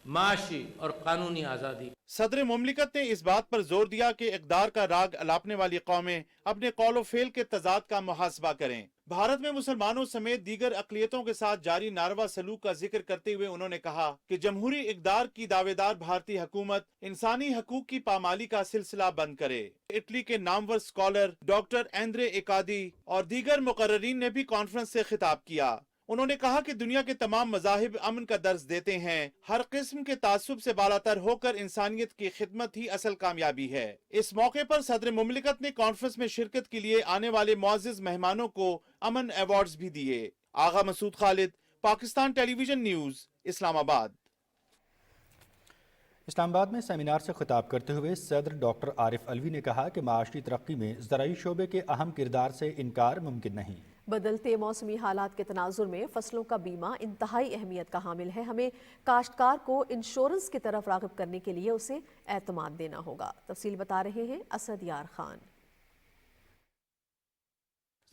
माशी और कानूनी आज़ादी। सदर मुमलिकत ने इस बात पर जोर दिया कि इक़दार का राग अलापने वाली कौमें अपने कौल फेल के तजाद का मुहासबा करें। भारत में मुसलमानों समेत दीगर अक़लियतों के साथ जारी नारवा सलूक का जिक्र करते हुए उन्होंने कहा कि जमहूरी इक़दार की दावेदार भारतीय हुकूमत इंसानी हकूक की पामाली का सिलसिला बंद करे। इटली के नामवर स्कॉलर डॉक्टर एंद्रे इकादी और दीगर मुकर्ररीन ने भी कॉन्फ्रेंस से खिताब किया। उन्होंने कहा कि दुनिया के तमाम मज़ाहिब अमन का दर्ज देते हैं। हर किस्म के तासुब से बालातर होकर इंसानियत की खिदमत ही असल कामयाबी है। इस मौके पर सदर मुमलिकत ने कॉन्फ्रेंस में शिरकत के लिए आने वाले मुअज़्ज़िज़ मेहमानों को अमन अवार्ड्स भी दिए। आगा मसूद खालिद, पाकिस्तान टेलीविजन न्यूज़, इस्लामाबाद। इस्लामाबाद में सेमिनार से खिताब करते हुए सदर डॉक्टर आरिफ अलवी ने कहा कि माशी तरक्की में ज़राई शोबे के अहम किरदार से इनकार मुमकिन नहीं। बदलते मौसमी हालात के तनाजुर में फसलों का बीमा इंतहाई अहमियत का हामिल है। हमें काश्तकार को इंश्योरेंस की तरफ राग़िब करने के लिए उसे एतमाद देना होगा। तफसील बता रहे हैं असद यार खान।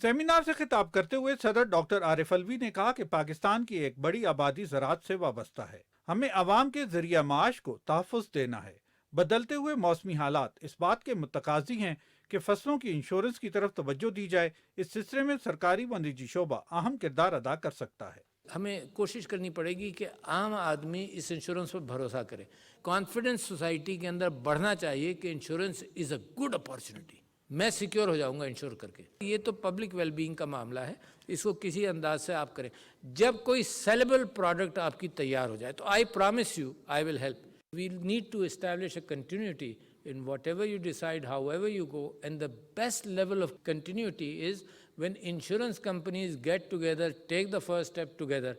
सेमिनार से खिताब करते हुए सदर डॉक्टर आरिफ अलवी ने कहा कि पाकिस्तान की एक बड़ी आबादी ज़राअत से वाबस्ता है। हमें अवाम के जरिया माश को तहफ़्फ़ुज़ देना है। बदलते हुए मौसमी हालात इस बात के मुतकाज़ी हैं कि फसलों की इंश्योरेंस की तरफ तवज्जो दी जाए। इस सिलसिले में सरकारी व निजी शोबा अहम किरदार अदा कर सकता है। हमें कोशिश करनी पड़ेगी कि आम आदमी इस इंश्योरेंस पर भरोसा करे। कॉन्फिडेंस सोसाइटी के अंदर बढ़ना चाहिए कि insurance is a good opportunity, मैं सिक्योर हो जाऊंगा इंश्योर करके। ये तो पब्लिक वेलबींग का मामला है, इसको किसी अंदाज से आप करें। जब कोई सेलेबल प्रोडक्ट आपकी तैयार हो जाए तो I promise you I will help. We need to establish a continuity in whatever you decide, however you go, and the best level of continuity is when insurance companies get together, take the first step together,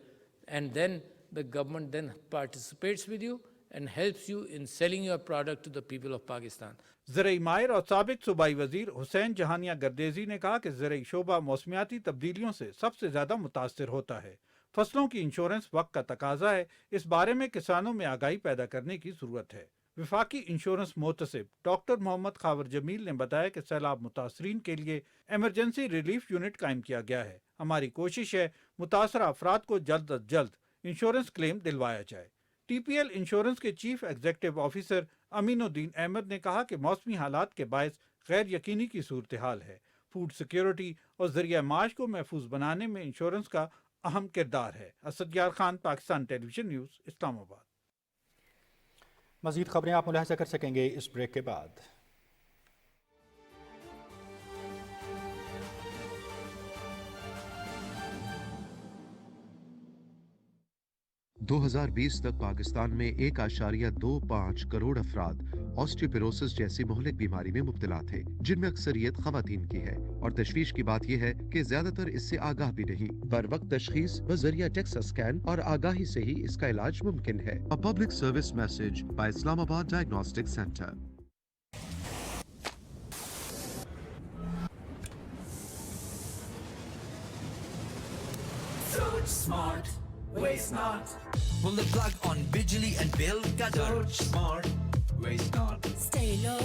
and then the government then participates with you and helps you in selling your product to the people of Pakistan. ज़राई माहिर और साबिक सूबाई वजीर हुसैन जहानिया गर्देजी ने कहा कि ज़राई शोबा मौसमियाती तब्दीलियों से सबसे ज़्यादा मुतासर होता है। फसलों की इंश्योरेंस वक्त का तकाजा है। इस बारे में किसानों में आगाही पैदा करने की ज़रूरत है। विफाकी इंश्योरेंस मोहतसिब डॉक्टर मोहम्मद खावर जमील ने बताया कि सैलाब मुतासरीन के लिए एमरजेंसी रिलीफ यूनिट कायम किया गया है। हमारी कोशिश है मुतासरा अफराद को जल्द अज जल्द इंश्योरेंस क्लेम दिलवाया जाए। टीपीएल इंश्योरेंस के chief executive officer Aminuddin Ahmed ने कहा कि मौसमी हालात के बायस गैर यकीनी की सूरत हाल है। फूड सिक्योरिटी और जरिया माश को महफूज बनाने में इंश्योरेंस का अहम किरदार है। असद यार खान, पाकिस्तान टेलीविजन न्यूज़, इस्लामाबाद। मज़ीद खबरें आप मुलाहिज़ा कर सकेंगे इस ब्रेक के बाद। – 2020 तक पाकिस्तान में 1.25 करोड़ अफराद ऑस्टियोपोरोसिस जैसी मुहलिक बीमारी में मुब्तला थे, जिनमें अक्सरियत ख़वातीन की है। और तशवीश की बात यह है कि ज्यादातर इससे आगाह भी नहीं। बर वक्त तशखीस व जरिया टेक्सा स्कैन और आगाही से ही इसका इलाज मुमकिन है। A public service message bye Islamabad diagnostic centre. Smart, waste not. Pull the plug on Bijli and Bill Qadar. Smart, waste not. Stay low,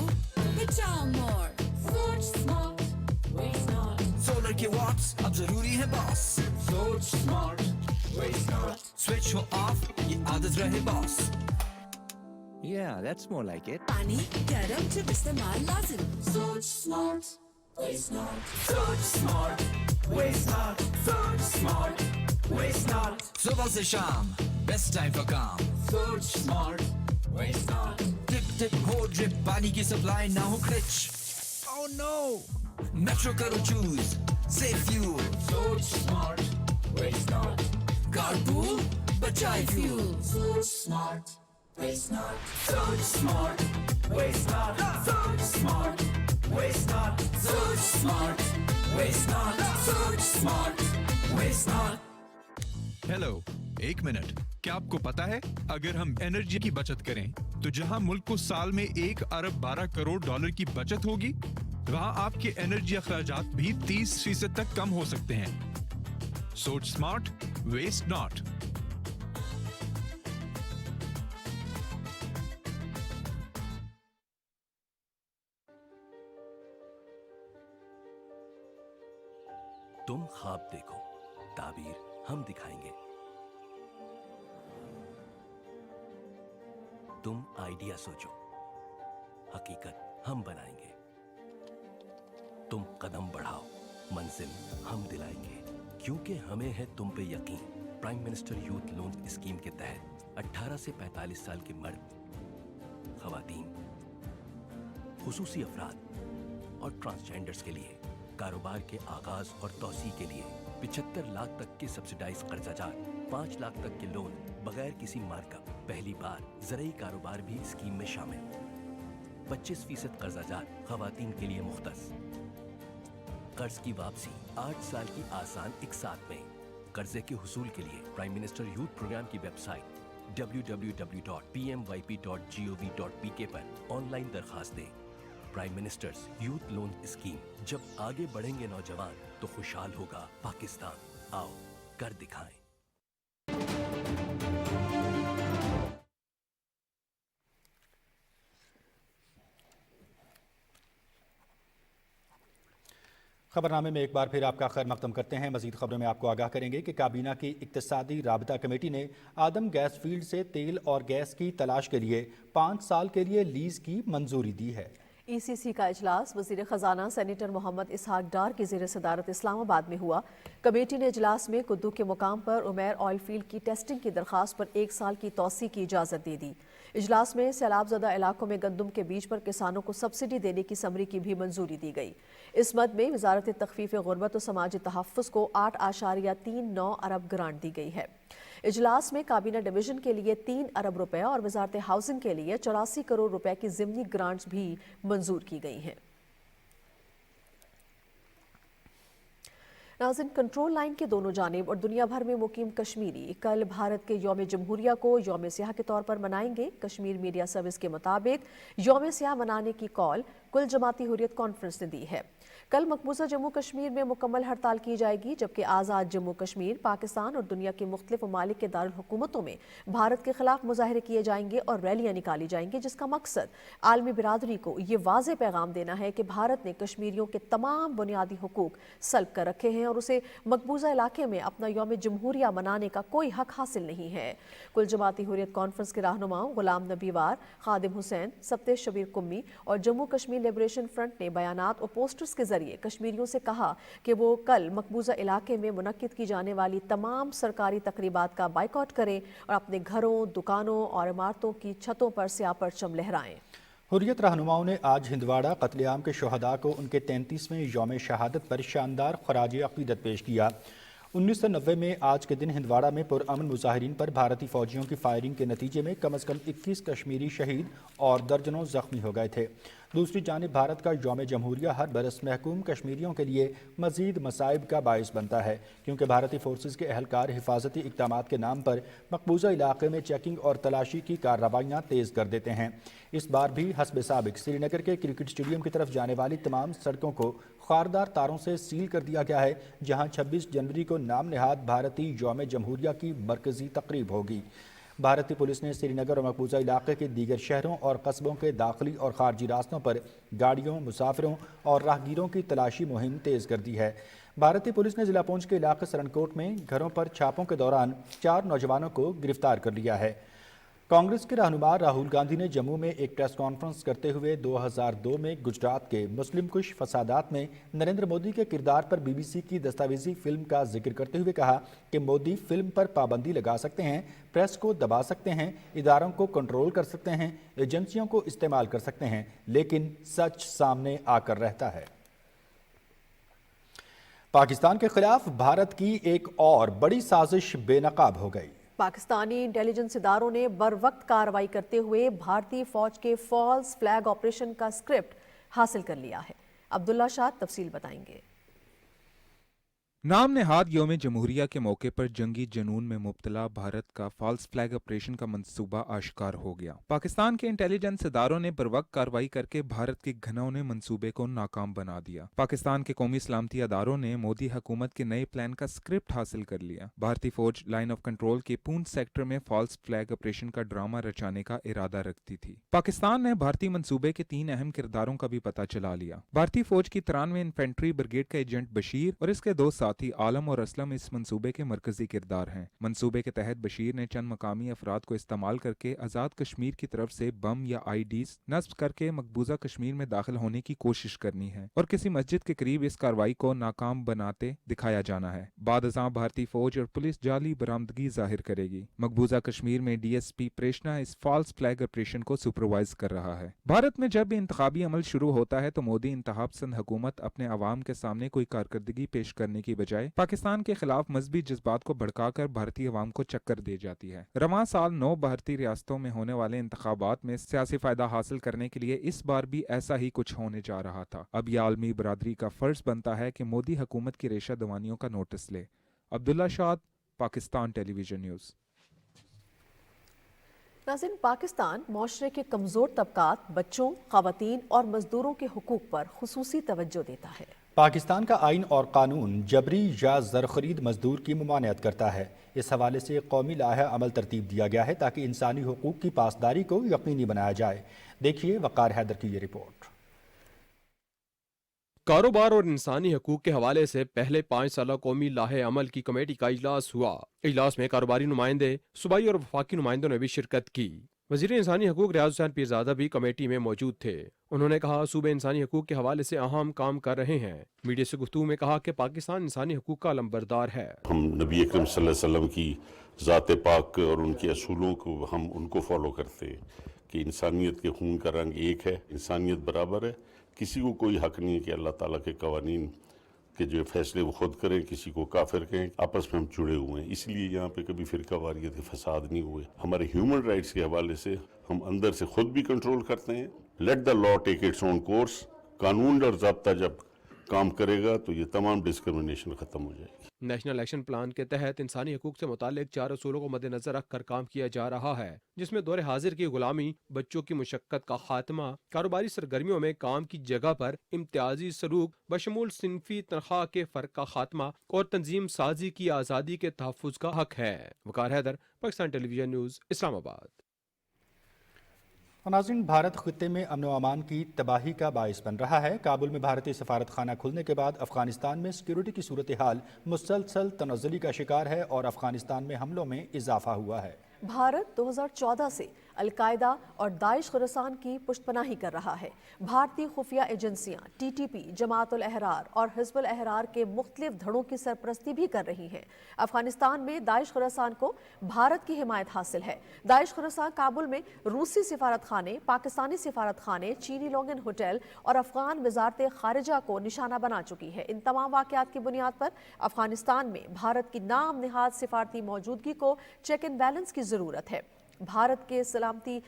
बचाओ more. Soch smart, waste not. Solar के watts अब जरूरी है boss. Soch smart, waste not. Switch हो off, ये आदत रहे boss. Yeah, that's more like it. पानी गर्म जब इस्तेमाल लाजिम. Soch smart, waste not. Soch smart, waste not. Soch smart, waste not. सुबह से शाम, best time for काम. Soch smart, waste not. Tip tip हो drip, पानी की supply ना हो glitch. Oh no! Metro करो choose, save fuel. Soch smart, waste not. Carpool, बचाए fuel. Soch smart, waste not. Soch smart, waste not. Soch smart, waste not. Soch smart, waste not. Soch smart, waste not. Hello, एक minute, क्या आपको पता है अगर हम energy की बचत करें तो जहां मुल्क को साल में 1 अरब 12 करोड़ डॉलर की बचत होगी, वहां आपके एनर्जी अखराजात भी 30% तक कम हो सकते हैं। सोच स्मार्ट, वेस्ट नॉट। तुम ख्वाब देखो, ताबीर हम दिखाएंगे। तुम आइडिया सोचो, हकीकत हम बनाएंगे। तुम कदम बढ़ाओ, मंजिल हम दिलाएंगे, क्योंकि हमें है तुम पे यकीन। Prime minister youth loan scheme के तहत 18 से 45 साल के मर्द, खवातीन, खुसूसी अफराद और ट्रांसजेंडर्स के लिए कारोबार के आगाज और तोसी के लिए 75 लाख तक के सब्सिडाइज कर्जाजात, 5 लाख तक के लोन बगैर किसी मार्कअप। पहली बार ज़रई कारोबार भी स्कीम में शामिल। 25% कर्जाजात खवातीन के लिए मुख्तस। कर्ज की वापसी 8 साल की आसान इकसात में। कर्जे के हुसूल के लिए प्राइम मिनिस्टर यूथ प्रोग्राम की वेबसाइट www.pmyp.gov.pk पर ऑनलाइन दरखास्त दें। Prime ministers youth loan scheme. जब आगे बढ़ेंगे नौजवान तो खुशहाल होगा पाकिस्तान। आओ कर दिखाएं। खबरनामे में एक बार फिर आपका खैर मकदम करते हैं। मजीद खबरों में आपको आगाह करेंगे कि काबीना की इक्तिसादी राबता कमेटी ने आदम गैस फील्ड से तेल और गैस की तलाश के लिए 5 साल के लिए लीज की मंजूरी दी है। ECC का इजलास वज़ीर ख़जाना सेनेटर मोहम्मद इसहाक डार की ज़ेर सदारत इस्लामाबाद में हुआ। कमेटी ने इजलास में कुद्दू के मुकाम पर उमैर ऑयल फील्ड की टेस्टिंग की दरख्वास्त पर 1 साल की तौसी की इजाज़त दे दी। इजलास में सैलाब ज़दा इलाकों में गंदम के बीज पर किसानों को सब्सिडी देने की समरी की भी मंजूरी दी गई। इस मद में वजारत तख़फ़ीफ़ गुरबत और समाजी तहफ़्फ़ुज़ को 8.39 अरब ग्रांट दी गई है। इजलास में काबीना डिवीजन के लिए 3 अरब रुपए और वजारत हाउसिंग के लिए 84 करोड़ रुपए की ज़िमनी ग्रांट्स भी मंजूर की गई हैं। नाज़रीन, कंट्रोल लाइन के दोनों जानिब और दुनिया भर में मुकीम कश्मीरी कल भारत के यौम जमहूरिया को यौम सियाह के तौर पर मनाएंगे। कश्मीर मीडिया सर्विस के मुताबिक यौम सियाह मनाने की कॉल कुल जमाती हुर्रियत कॉन्फ्रेंस ने दी है। कल मकबूजा जम्मू कश्मीर में मुकम्मल हड़ताल की जाएगी, जबकि आज़ाद जम्मू कश्मीर, पाकिस्तान और दुनिया के मुख्तलिफ ममालिक के दारुल हुकूमतों में भारत के खिलाफ मुजाहरे किए जाएंगे और रैलियां निकाली जाएंगी, जिसका मकसद आलमी बिरादरी को ये वाज़े पैगाम देना है कि भारत ने कश्मीरियों के तमाम बुनियादी हुकूक सल्ब कर रखे हैं और उसे मकबूजा इलाके में अपना यौम जमहूरिया मनाने का कोई हक हासिल नहीं है। कुल जमाती हुर्रियत कॉन्फ्रेंस के रहनुमाओं गुलाम नबी वार, खादिम हुसैन, सब्तेश शबीर कुम्मी और जम्मू कश्मीर लिबरेशन फ्रंट ने बयानात और पोस्टर्स के जरिए कश्मीरियों से कहा कि वो कल मकबूजा इलाके में मुनक्किद की जाने वाली तमाम सरकारी तकरीबात का बाइकआउट करें और अपने घरों, दुकानों और इमारतों की छतों पर स्याह परचम लहराएं। हुर्रियत रहनुमाओं ने आज हिंदवाड़ा कत्लेआम के शहदा को उनके 33वें यौम शहादत पर शानदार खराज अक़ीदत पेश किया। 1990 में आज के दिन हिंदवाड़ा में पुरअमन मुजाहिरीन पर भारतीय फौजियों की फायरिंग के नतीजे में कम अज़ कम 21 कश्मीरी शहीद और दर्जनों जख्मी हो गए थे। दूसरी जानिब भारत का यौम जमहूरिया हर बरस महकूम कश्मीरियों के लिए मज़ीद मसाइब का बाइस बनता है, क्योंकि भारतीय फोर्सेस के अहलकार हिफाजती इक़दामात के नाम पर मकबूजा इलाके में चेकिंग और तलाशी की कार्रवाइयाँ तेज़ कर देते हैं। इस बार भी हस्ब साबिक श्रीनगर के क्रिकेट स्टेडियम की तरफ जाने वाली तमाम सड़कों को खारदार तारों से सील कर दिया गया है, जहाँ 26 जनवरी को नाम नहाद भारतीय यौम जमहूरिया की मरकज़ी तकरीब होगी। भारतीय पुलिस ने श्रीनगर और मकबूजा इलाके के दीगर शहरों और कस्बों के दाखिली और खारजी रास्तों पर गाड़ियों, मुसाफिरों और राहगीरों की तलाशी मुहिम तेज़ कर दी है। भारतीय पुलिस ने जिला पुंछ के इलाके सरनकोट में घरों पर छापों के दौरान 4 नौजवानों को गिरफ्तार कर लिया है। कांग्रेस के रहनुमा राहुल गांधी ने जम्मू में एक प्रेस कॉन्फ्रेंस करते हुए 2002 में गुजरात के मुस्लिम कुश फसादात में नरेंद्र मोदी के किरदार पर BBC की दस्तावेजी फिल्म का जिक्र करते हुए कहा कि मोदी फिल्म पर पाबंदी लगा सकते हैं, प्रेस को दबा सकते हैं, इदारों को कंट्रोल कर सकते हैं, एजेंसियों को इस्तेमाल कर सकते हैं, लेकिन सच सामने आकर रहता है। पाकिस्तान के खिलाफ भारत की एक और बड़ी साजिश बेनकाब हो गई। पाकिस्तानी इंटेलिजेंस इदारों ने बर वक्त कार्रवाई करते हुए भारतीय फौज के फॉल्स फ्लैग ऑपरेशन का स्क्रिप्ट हासिल कर लिया है। अब्दुल्ला शाह तफसील बताएंगे। नाम नेहाद यौम जमहूरिया के मौके पर जंगी जनून में मुब्तला भारत का फॉल्स फ्लैग ऑपरेशन का मंसूबा आश्कार हो गया। पाकिस्तान के इंटेलिजेंस इदारों ने बरवक्त कार्रवाई करके भारत के घनौने मंसूबे को नाकाम बना दिया। पाकिस्तान के कौमी सलामती इदारों ने मोदी हुकूमत के नए प्लान का स्क्रिप्ट हासिल कर लिया। भारतीय फौज लाइन ऑफ कंट्रोल के पूंछ सेक्टर में फॉल्स फ्लैग ऑपरेशन का ड्रामा रचाने का इरादा रखती थी। पाकिस्तान ने भारतीय मंसूबे के 3 अहम किरदारों का भी पता चला लिया। भारतीय फौज की 93 इन्फेंट्री ब्रिगेड का एजेंट बशीर और इसके 2 साथी साथ ही आलम और असलम इस मंसूबे के मरकजी किरदार हैं। मंसूबे के तहत बशीर ने चंद मकामी अफराद को इस्तेमाल करके आज़ाद कश्मीर की तरफ से बम या IDs नस्ब करके मकबूजा कश्मीर में दाखिल होने की कोशिश करनी है और किसी मस्जिद के करीब इस कार्रवाई को नाकाम बनाते दिखाया जाना है। बाद अज़ां भारतीय फौज और पुलिस जाली बरामदगी जाहिर करेगी। मकबूजा कश्मीर में DSP प्रेषणा इस फॉल्स फ्लैग ऑपरेशन को सुपरवाइज कर रहा है। भारत में जब भी इंतखाबी अमल शुरू होता है तो मोदी इंतहा पसंद हुकूमत अपने अवाम के सामने कोई कारकर्दगी पेश करने की बजाय पाकिस्तान के खिलाफ मजहबी जज्बात को भड़काकर भारतीय अवाम को चक्कर दे जाती है। रवां साल 9 भारतीय रियासतों में होने वाले इंतखाबात में सियासी फायदा हासिल करने के लिए इस बार भी ऐसा ही कुछ होने जा रहा था। अब यह आलमी बरादरी का फर्ज बनता है कि मोदी हुकूमत की रेशा दवानियों का नोटिस ले। अब्दुल्ला शाद, पाकिस्तान टेलीविजन न्यूज़। नाज़रीन, पाकिस्तान माशरे के कमज़ोर तबकात, बच्चों, ख़वातीन और मजदूरों के हुकूक पर खुसूसी तवज्जो देता है। पाकिस्तान का आइन और कानून जबरी या ज़र खरीद मजदूर की ममानियत करता है। इस हवाले से कौमी लाहे अमल तरतीब दिया गया है ताकि इंसानी हुकूक की पासदारी को यकीनी बनाया जाए। देखिए वक़ार हैदर की ये रिपोर्ट। कारोबार और इंसानी हकूक के हवाले से पहले 5 साला कौमी लाहे अमल की कमेटी का इजलास हुआ। इजलास में कारोबारी नुमाइंदे, सूबाई और वफाकी नुमाइंदों ने भी शिरकत की। वज़ीर इंसानी हकूक रियाज हुसैन पीरज़ादा भी कमेटी में मौजूद थे। उन्होंने कहा सूबे इंसानी हकूक के हवाले से अहम काम कर रहे हैं। मीडिया से गुफ्तगू में कहा कि पाकिस्तान इंसानी हकूक का अलंबरदार है। हम नबी अकरम सल्लल्लाहु अलैहि वसल्लम की ज़ात पाक और उनके असूलों को हम उनको फॉलो करते हैं कि इंसानियत के खून का रंग एक है, इंसानियत बराबर है, किसी को कोई हक नहीं है कि अल्लाह ताला के कवानीन के जो फैसले वो खुद करें, किसी को काफिर कहें। आपस में हम जुड़े हुए हैं, इसलिए यहाँ पे कभी फिरका वारियत के फसाद नहीं हुए। हमारे ह्यूमन राइट्स के हवाले से हम अंदर से खुद भी कंट्रोल करते हैं। Let the law take its own course. कानून और ज़ाब्ता जब काम करेगा तो ये तमाम डिस्क्रिमिनेशन खत्म हो जाएगी। नेशनल एक्शन प्लान के तहत इंसानी हकूक से मुतालिक 4 असूलों को मद्देनजर रखकर काम किया जा रहा है, जिसमें दौर हाजिर की गुलामी, बच्चों की मुशक्कत का खात्मा, कारोबारी सरगर्मियों में काम की जगह पर इम्तियाजी सलूक बशमूल सिनफी तनख्वाह के फर्क का खात्मा और तंजीम साजी की आज़ादी के तहफ़्फ़ुज़ का हक है। वक़ार हैदर, पाकिस्तान टेलीविजन न्यूज़, इस्लामाबाद। नाज़रीन, भारत खित्ते में अमन व अमान की तबाही का बाइस बन रहा है। काबुल में भारतीय सफारत खाना खुलने के बाद अफगानिस्तान में सिक्योरिटी की सूरत हाल मुसलसल तनज़्ज़ुली का शिकार है और अफगानिस्तान में हमलों में इजाफा हुआ है। भारत 2014 से अलकायदा और दाइश खुरासान की पुष्टपनाही कर रहा है। भारतीय खुफिया एजेंसियां TTP, जमातुल अहरार और हिज़्बुल अहरार के मुख्तलिफ धड़ों की सरपरस्ती भी कर रही हैं। अफगानिस्तान में दाइश खुरासान को भारत की हिमायत हासिल है। दाइश खुरासान काबुल में रूसी सिफारत खाने, पाकिस्तानी सिफारत खाने, चीनी लोगन होटल और अफगान वजारत खारिजा को निशाना बना चुकी है। इन तमाम वाक़यात की बुनियाद पर अफगानिस्तान में भारत की नाम निहाद सिफारती मौजूदगी को चेक एंड बैलेंस की ज़रूरत है। भारत के सलामती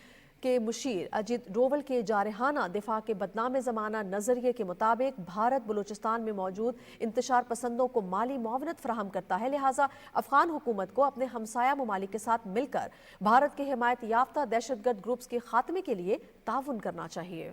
के मुशीर अजित डोवल के जारहाना दिफा के बदनाम ज़माना नज़रिए के मुताबिक भारत बलूचिस्तान में मौजूद इंतशार पसंदों को माली मुआवनत फराहम करता है, लिहाजा अफगान हुकूमत को अपने हमसाया ममालिक के साथ मिलकर भारत के हिमायत याफ्ता दहशतगर्द ग्रुप्स के खात्मे के लिए ताउन करना चाहिए।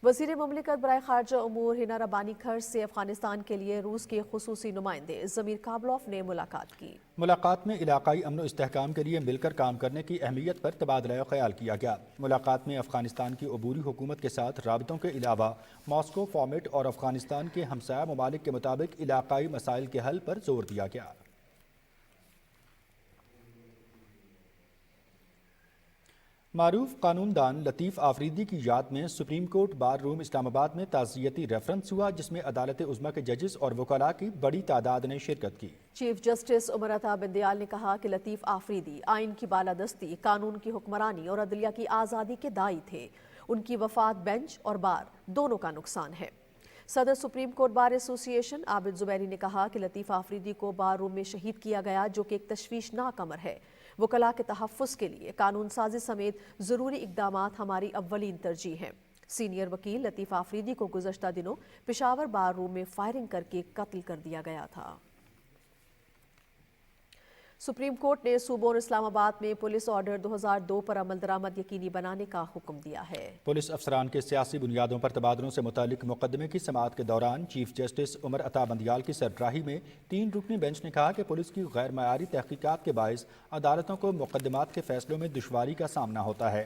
वज़ीर मुमलिकत बराए खारजा उमूर हिना रब्बानी खर्च से अफगानिस्तान के लिए रूस के खुसूसी नुमाइंदे ज़मीर काबलोफ ने मुलाकात की। मुलाकात में इलाकाई अमन व इस्तेहकाम के लिए मिलकर काम करने की अहमियत पर तबादला ख्याल किया गया। मुलाकात में अफगानिस्तान की अबूरी हुकूमत के साथ राबतों के अलावा मॉस्को फॉर्मेट और अफगानिस्तान के हमसाया ममालिक के मुताबिक इलाकाई मसाइल के हल पर जोर दिया गया। मारूफ कानूनदान लतीफ़ आफरीदी की याद में supreme court bar room Islamabad में ताज़ियती रेफरेंस हुआ, जिसमें अदालत उज़्मा के जजेस और वकला की बड़ी तादाद ने शिरकत की। चीफ जस्टिस उमर अता बिंदयाल ने कहा कि लतीफ़ आफरीदी आइन की बालादस्ती, कानून की हुक्मरानी और अदलिया की आज़ादी के दाई थे। उनकी वफात बेंच और बार दोनों का नुकसान है। सदर supreme court bar association Abid Zubairi ने कहा कि लतीफ़ आफरीदी को बार रूम में शहीद किया गया, जो कि एक तशवीशनाक अमर है। वकला के तहफ़्फ़ुज़ के लिए कानून साजी समेत ज़रूरी इक़दामात हमारी अव्वलीन तरजीह हैं। सीनियर वकील लतीफ़ आफरीदी को गुज़श्ता दिनों पेशावर बार रूम में फायरिंग करके कत्ल कर दिया गया था। सुप्रीम कोर्ट ने सूबों और इस्लामाबाद में पुलिस ऑर्डर 2002 पर अमल दरामद यकीनी बनाने का हुक्म दिया है। पुलिस अफसरान के सियासी बुनियादों पर तबादलों से मुतालिक मुकदमे की समाअत के दौरान चीफ जस्टिस उमर अता बंदियाल की सरबराही में 3 रुकनी बेंच ने कहा कि पुलिस की गैर मयारी तहकीकात के बायस अदालतों को मुकदमात के फैसलों में दुश्वारी का सामना होता है।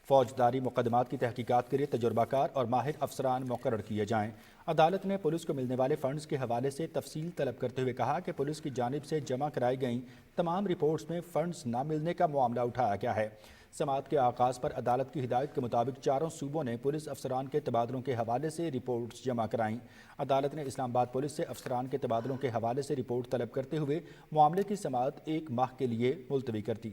فوجداری مقدمات کی تحقیقات کے لیے تجربہ کار اور ماہر افسران مقرر کیے جائیں۔ عدالت نے پولیس کو ملنے والے فنڈز کے حوالے سے تفصیل طلب کرتے ہوئے کہا کہ پولیس کی جانب سے جمع کرائی گئیں تمام رپورٹس میں فنڈز نہ ملنے کا معاملہ اٹھایا گیا ہے۔ سماعت کے آغاز پر عدالت کی ہدایت کے مطابق چاروں صوبوں نے پولیس افسران کے تبادلوں کے حوالے سے رپورٹس جمع کرائیں۔ عدالت نے اسلام آباد پولیس سے افسران کے تبادلوں کے حوالے سے رپورٹ طلب کرتے ہوئے معاملے کی سماعت 1 ماہ کے لیے ملتوی کر دی۔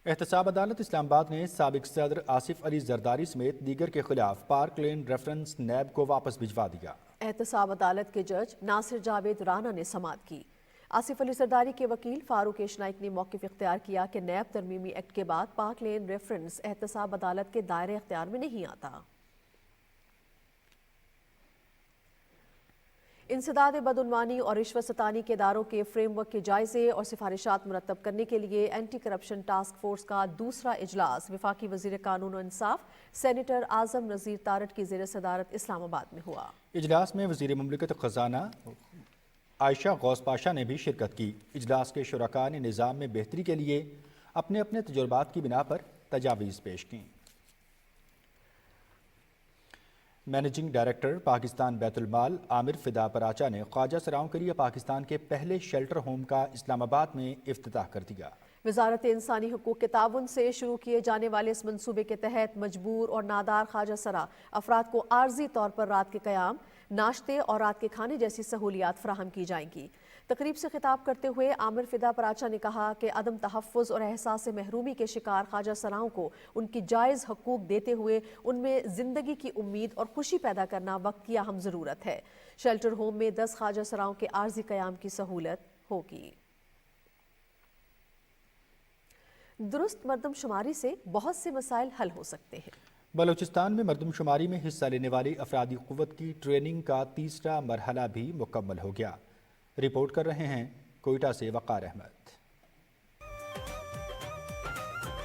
احتساب عدالت اسلام آباد نے سابق صدر آصف علی زرداری سمیت دیگر کے خلاف پارک لین ریفرنس نیب کو واپس بھجوا دیا۔ احتساب عدالت کے جج ناصر جاوید رانا نے سماعت کی۔ آصف علی زرداری کے وکیل فاروق ایشنائک نے موقف اختیار کیا کہ نیب ترمیمی ایکٹ کے بعد پارک لین ریفرنس احتساب عدالت کے دائرے اختیار میں نہیں آتا۔ انسداد بدعنوانی اور رشوت ستانی کے اداروں کے فریم ورک کے جائزے اور سفارشات مرتب کرنے کے لیے اینٹی کرپشن ٹاسک فورس کا دوسرا اجلاس وفاقی وزیر قانون و انصاف سینیٹر اعظم نذیر تارڑ کی زیر صدارت اسلام آباد میں ہوا۔ اجلاس میں وزیر مملکت خزانہ عائشہ غوث پاشا نے بھی شرکت کی۔ اجلاس کے شرکاء نے نظام میں بہتری کے لیے اپنے اپنے تجربات کی بنا پر تجاویز پیش کیں۔ مینیجنگ ڈائریکٹر پاکستان بیت المال عامر فدا پراچا نے خواجہ سراؤں کے لیے پاکستان کے پہلے شیلٹر ہوم کا اسلام آباد میں افتتاح کر دیا۔ وزارت انسانی حقوق کے تعاون سے شروع کیے جانے والے اس منصوبے کے تحت مجبور اور نادار خواجہ سرا افراد کو عارضی طور پر رات کے قیام، ناشتے اور رات کے کھانے جیسی سہولیات فراہم کی جائیں گی۔ تقریب سے خطاب کرتے ہوئے عامر فدا پراچا نے کہا کہ عدم تحفظ اور احساس محرومی کے شکار خواجہ سراؤں کو ان کی جائز حقوق دیتے ہوئے ان میں زندگی کی امید اور خوشی پیدا کرنا وقت کی اہم ضرورت ہے۔ شیلٹر ہوم میں 10 خواجہ سراؤں کے عارضی قیام کی سہولت ہوگی۔ درست مردم شماری سے بہت سے مسائل حل ہو سکتے ہیں۔ بلوچستان میں مردم شماری میں حصہ لینے والی افرادی قوت کی ٹریننگ کا تیسرا مرحلہ بھی مکمل ہو گیا۔ رپورٹ کر رہے ہیں کوئٹہ سے وقار احمد۔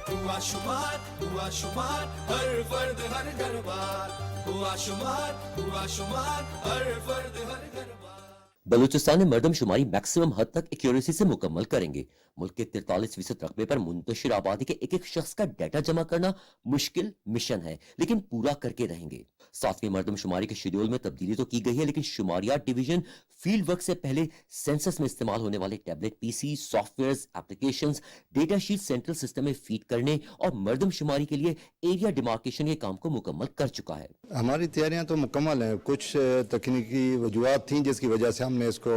ہوا شمار ہر فرد ہر گھر بار، ہوا شمار ہر فرد ہر گھر بار۔ بلوچستان میں مردم شماری میکسیمم حد تک ایکیوریسی سے مکمل کریں گے۔ ملک کے 43% رقبے پر منتشر آبادی کے ایک ایک شخص کا ڈیٹا جمع کرنا مشکل مشن ہے، لیکن پورا کر کے رہیں گے۔ 7ویں مردم شماری کے شیڈول میں تبدیلی تو کی گئی ہے، لیکن شماریات ڈویژن فیلڈ ورک سے پہلے سینسس میں استعمال ہونے والے tablet P C, softwares, applications, data sheet central system میں فیڈ کرنے اور مردم شماری کے لیے ایریا ڈیمارکیشن کے کام کو مکمل کر چکا ہے۔ ہماری تیاریاں تو مکمل ہیں، کچھ تکنیکی وجوہات تھیں جس کی وجہ سے ہم نے اس کو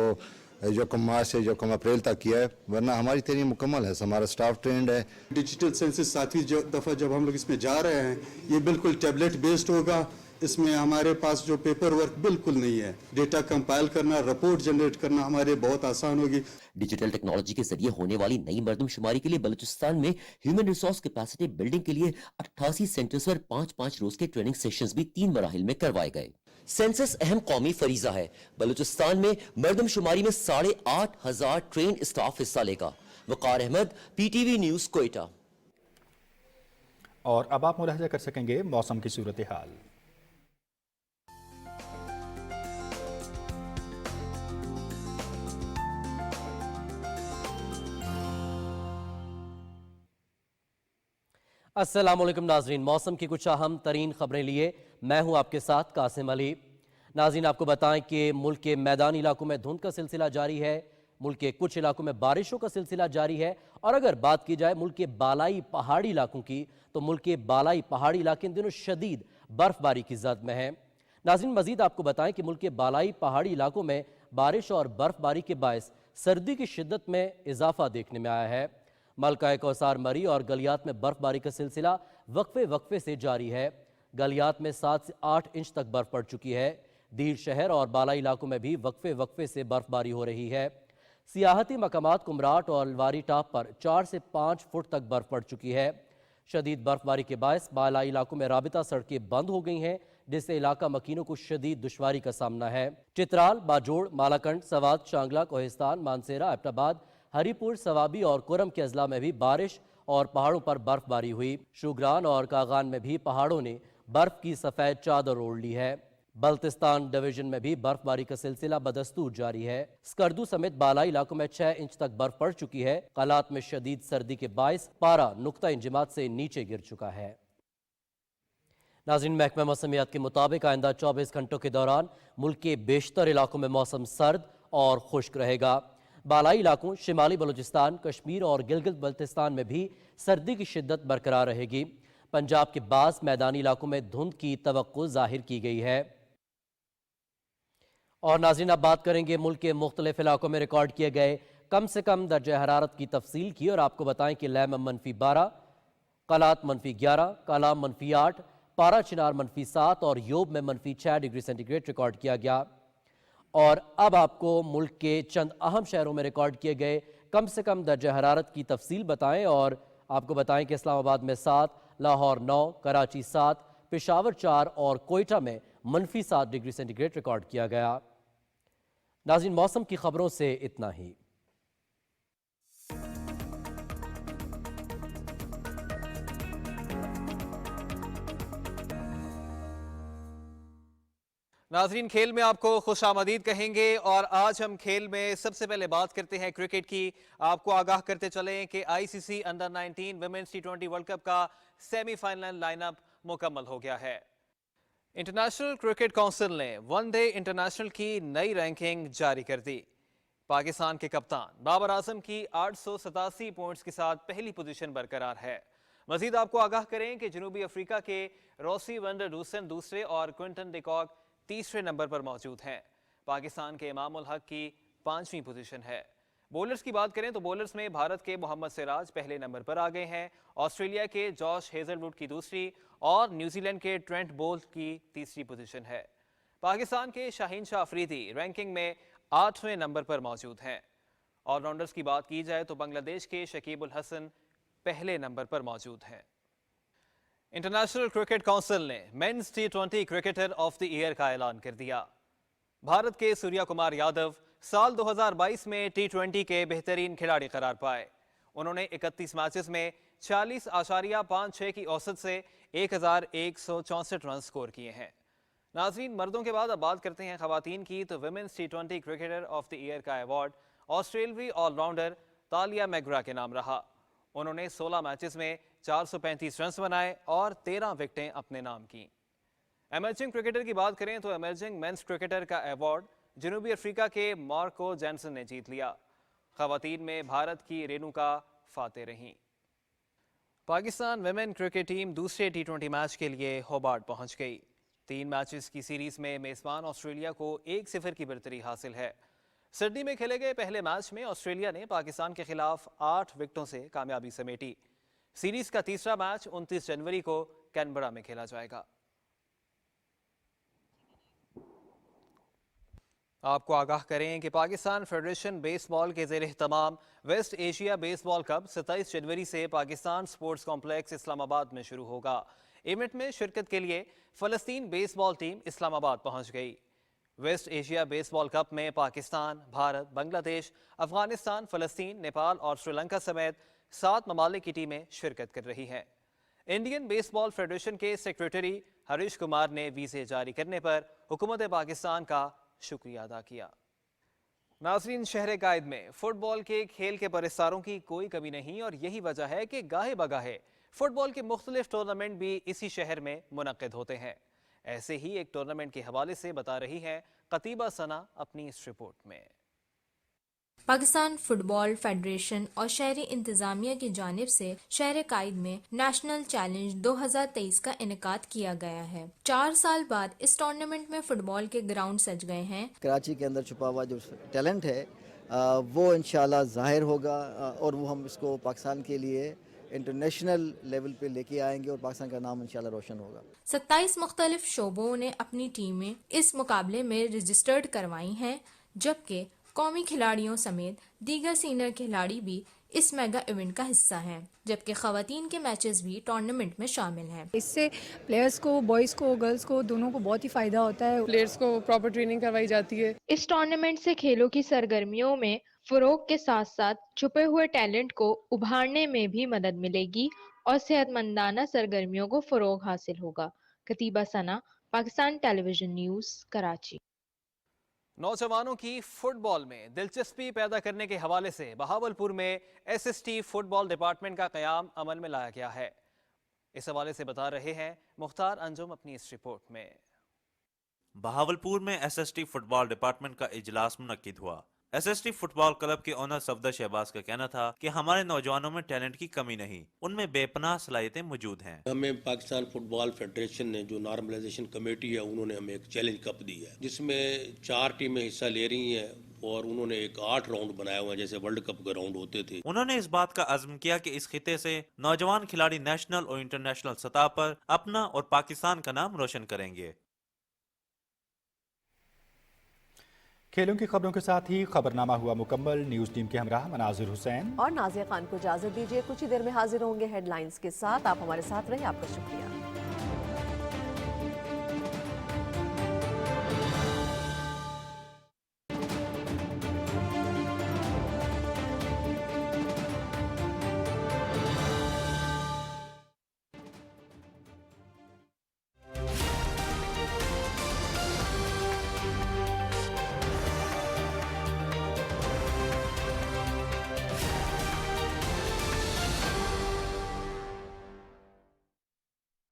یکم مارچ سے یکم اپریل تک کیا ہے، ورنہ ہماری تیاری مکمل ہے، ہمارا سٹاف ٹرینڈ ہے۔ ڈیجیٹل سینسس 7ویں دفعہ جب ہم لوگ اس میں جا رہے ہیں، یہ بالکل ٹیبلٹ بیسڈ ہوگا۔ اس میں ہمارے پاس جو پیپر ورک بالکل نہیں ہے، ڈیٹا کمپائل کرنا، رپورٹ جنریٹ کرنا ہمارے بہت آسان ہوگی۔ ڈیجیٹل ٹیکنالوجی کے ذریعے ہونے والی نئی مردم شماری کے لیے بلوچستان میں ہیومن ریسورس کیپیسٹی بلڈنگ کے لیے 88 سینٹرز پر 5 روز کے ٹریننگ سیشنز بھی 3 مراحل میں کروائے گئے۔ سینسس اہم قومی فریضہ ہے۔ بلوچستان میں مردم شماری میں 8500 ٹرینڈ اسٹاف حصہ لے گا۔ Waqar Ahmed, P T V news, Quetta. اور اب آپ ملاحظہ کر سکیں گے موسم کی صورتحال۔ السلام علیکم ناظرین، موسم کی کچھ اہم ترین خبریں لیے میں ہوں آپ کے ساتھ قاسم علی۔ ناظرین آپ کو بتائیں کہ ملک کے میدانی علاقوں میں دھند کا سلسلہ جاری ہے، ملک کے کچھ علاقوں میں بارشوں کا سلسلہ جاری ہے، اور اگر بات کی جائے ملک کے بالائی پہاڑی علاقوں کی تو ملک کے بالائی پہاڑی علاقے ان دنوں شدید برف باری کی زد میں ہیں۔ ناظرین مزید آپ کو بتائیں کہ ملک کے بالائی پہاڑی علاقوں میں بارش اور برف باری کے باعث سردی کی شدت میں اضافہ دیکھنے میں آیا ہے۔ ملکہ کوثر مری اور گلیات میں برف باری کا سلسلہ وقفے سے جاری ہے۔ گلیات میں 7 سے 8 انچ تک برف پڑ چکی ہے۔ دیر شہر اور بالائی علاقوں میں بھی وقفے سے برف باری ہو رہی ہے۔ سیاحتی مقامات کمراٹ اور الواری ٹاپ پر 4 سے 5 فٹ تک برف پڑ چکی ہے۔ شدید برف باری کے باعث بالائی علاقوں میں رابطہ سڑکیں بند ہو گئی ہیں، جس سے علاقہ مکینوں کو شدید دشواری کا سامنا ہے۔ چترال، باجوڑ، مالاکنڈ، سوات، شانگلہ، کوہستان، مانسیرہ، ایبٹ آباد، ہری پور، سوابی اور کرم کے اضلاع میں بھی بارش اور پہاڑوں پر برف باری ہوئی۔ شوگران اور کاغان میں بھی پہاڑوں نے برف کی سفید چادر اوڑھ لی ہے۔ बल्तिस्तान डिवीजन में भी बर्फबारी का सिलसिला बदस्तूर जारी है। स्कर्दू समेत बालाई इलाकों में 6 इंच तक बर्फ पड़ चुकी है। हालात में शदीद सर्दी के बायस पारा नुक्ता इंजमात से नीचे गिर चुका है। नाज़रीन, महकमा मौसमियात के मुताबिक आइंदा 24 घंटों के दौरान मुल्क के बेशतर इलाकों में मौसम सर्द और खुश्क रहेगा। बालाई इलाकों शिमाली बलूचिस्तान, कश्मीर और गिलगित बल्तिस्तान में भी सर्दी की शिद्दत बरकरार रहेगी। पंजाब के बाज़ मैदानी इलाकों में धुंध की तवक्को जाहिर की गई है। और नाज़रीन, अब बात करेंगे मुल्क के मुख्तलिफ इलाकों में रिकॉर्ड किए गए कम से कम दर्जा हरारत की तफसील की, और आपको बताएं कि लैम -12, कलात -11, कालाम -8, पारा चिनार -7 और योब में -6 डिग्री सेंटीग्रेड रिकॉर्ड किया गया। और अब आपको मुल्क के चंद अहम शहरों में रिकॉर्ड किए गए कम से कम दर्जा हरारत की तफसील बताएं, और आपको बताएं कि इस्लामाबाद में 7, लाहौर 9, कराची 7, पेशावर 4 और कोयटा में -7 डिग्री सेंटीग्रेड रिकॉर्ड किया गया। नाज़रीन, मौसम की खबरों से इतना ही। नाज़रीन, खेल में आपको खुशामदीद कहेंगे, और आज हम खेल में सबसे पहले बात करते हैं क्रिकेट की। आपको आगाह करते चलें कि ICC under 19 women's T20 world cup का सेमीफाइनल लाइनअप मुकम्मल हो गया है। इंटरनेशनल क्रिकेट काउंसिल ने वनडे इंटरनेशनल की नई रैंकिंग जारी कर दी। पाकिस्तान के कप्तान बाबर आजम की 887 पॉइंट्स के साथ पहली पोजीशन बरकरार है। मजीद आपको आगाह करें कि जनूबी अफ्रीका के रॉसी वंडर डूसन दूसरे और क्विंटन डिकॉक तीसरे नंबर पर मौजूद हैं। पाकिस्तान के इमामुल हक की 5वीं पोजीशन है। बॉलर्स की बात करें तो बॉलर्स में भारत के मोहम्मद सिराज पहले नंबर पर आ गए हैं, ऑस्ट्रेलिया के जॉश हेजलवुड की दूसरी और न्यूजीलैंड के ट्रेंट बोल्ट की तीसरी पोजीशन है। पाकिस्तान के शाहीन शाह अफरीदी रैंकिंग में 8वें नंबर पर मौजूद हैं। ऑलराउंडर्स की बात की जाए तो बांग्लादेश के शकीब उल हसन पहले नंबर पर मौजूद हैं। इंटरनेशनल क्रिकेट काउंसिल ने men's T20 cricketer of the year का ऐलान कर दिया। भारत के सूर्या कुमार यादव साल 2022 में T20 के बेहतरीन खिलाड़ी करार पाए। उन्होंने 31 मैचेस में 40.56 की औसत से 1164 रन स्कोर किए हैं। नाज़रीन, मर्दों के बाद अब बात करते हैं खवातीन की, तो women's T20 cricketer of the year का अवार्ड ऑस्ट्रेलवी ऑलराउंडर तालिया मैग्रा के नाम रहा। उन्होंने 16 मैचेस में 435 रन बनाए और 13 विकेटें अपने नाम की। एमर्जिंग क्रिकेटर की बात करें तो एमर्जिंग मेंस क्रिकेटर का अवार्ड जनूबी अफ्रीका के मार्को जैनसन ने जीत लिया। खवातीन में भारत की रेणुका फाते रहीं। पाकिस्तान वुमेन क्रिकेट टीम दूसरे T20 मैच के लिए होबार्ट पहुंच गई। 3 मैचेस की सीरीज में मेजबान ऑस्ट्रेलिया को 1-0 की बढ़तरी हासिल है। सिडनी में खेले गए पहले मैच में ऑस्ट्रेलिया ने पाकिस्तान के खिलाफ 8 विकेटों से कामयाबी समेटी। सीरीज का तीसरा मैच 29 जनवरी को कैनबरा में खेला जाएगा। आपको आगाह करें कि पाकिस्तान फेडरेशन बेसबॉल के ज़ेर एहतमाम वेस्ट एशिया बेसबॉल कप 27 जनवरी से पाकिस्तान स्पोर्ट्स कॉम्प्लेक्स इस्लामाबाद में शुरू होगा। इवेंट में शिरकत के लिए फ़लस्तीन बेसबॉल टीम इस्लामाबाद पहुंच गई। वेस्ट एशिया बेसबॉल कप में पाकिस्तान, भारत, बांग्लादेश, अफगानिस्तान, फ़लस्तीन, नेपाल और श्रीलंका समेत 7 ममालिक की टीमें शिरकत कर रही हैं। इंडियन बेसबॉल फेडरेशन के सेक्रेटरी हरीश कुमार ने वीज़े जारी करने पर हुकूमत पाकिस्तान का शुक्रिया अदा किया। नाज़रीन, शहर कायद में फुटबॉल के खेल के परिस्तारों की कोई कमी नहीं, और यही वजह है कि गाहे बगाहे फुटबॉल के मुख्तलिफ टूर्नामेंट भी इसी शहर में मुनक्किद होते हैं। ऐसे ही एक टूर्नामेंट के हवाले से बता रही हैं कतीबा सना अपनी इस रिपोर्ट में। पाकिस्तान फुटबॉल फेडरेशन और शहरी इंतजामिया की जानिब से शहर कायद में नेशनल चैलेंज 2023 का इनेकाद किया गया है। 4 साल बाद इस टूर्नामेंट में फुटबॉल के ग्राउंड सज गए हैं। कराची के अंदर छुपा हुआ जो टैलेंट है वो इंशाल्लाह जाहिर होगा, और वो हम इसको पाकिस्तान के लिए इंटरनेशनल लेवल पे लेके आएंगे और पाकिस्तान का नाम इंशाल्लाह रोशन होगा। 27 मुख्तलिफ शोबों ने अपनी टीमें इस मुकाबले में रजिस्टर्ड करवाई हैं, जबकि कौमी खिलाड़ियों समेत दीगर सीनियर खिलाड़ी भी इस मेगा इवेंट का हिस्सा हैं, जबकि खवातीन के मैचेस भी टूर्नामेंट में शामिल हैं। इससे प्लेयर्स को, बॉयज़ को, गर्ल्स को, दोनों को बहुत ही फ़ायदा होता है। प्लेयर्स को प्रॉपर ट्रेनिंग करवाई जाती है। इस टूर्नामेंट से खेलों की सरगर्मियों में फ़रोग के साथ साथ छुपे हुए टैलेंट को उभारने में भी मदद मिलेगी और सेहतमंदाना सरगर्मियों को फ़रोग हासिल होगा। कतीबा सना, पाकिस्तान टेलीविजन न्यूज़ कराची। नौजवानों की फुटबॉल में दिलचस्पी पैदा करने के हवाले से बहावलपुर में SST फुटबॉल डिपार्टमेंट का क़याम अमल में लाया गया है। इस हवाले से बता रहे हैं मुख्तार अंजुम अपनी इस रिपोर्ट में। बहावलपुर में SST फुटबॉल डिपार्टमेंट का इजलास मुनक्किद हुआ। SST फुटबॉल क्लब के ओनर सफदर शहबाज का कहना था कि हमारे नौजवानों में टैलेंट की कमी नहीं, उनमें बेपनाह सलाहियतें मौजूद हैं। हमें पाकिस्तान फुटबॉल फेडरेशन ने जो नॉर्मलाइजेशन कमेटी है उन्होंने हमें एक चैलेंज कप दी है जिसमें 4 टीमें हिस्सा ले रही हैं और उन्होंने एक 8 राउंड बनाया हुआ है जैसे वर्ल्ड कप के राउंड होते थे। उन्होंने इस बात का अज़्म किया कि इस खिते से नौजवान खिलाड़ी नेशनल और इंटरनेशनल सतह पर अपना और पाकिस्तान का नाम रोशन करेंगे। खेलों की खबरों के साथ ही खबरनामा हुआ मुकम्मल। न्यूज़ टीम के हमराह मनाजिर हुसैन और नाजिया खान को इजाजत दीजिए। कुछ ही देर में हाजिर होंगे हेडलाइंस के साथ। आप हमारे साथ रहे, आपका शुक्रिया।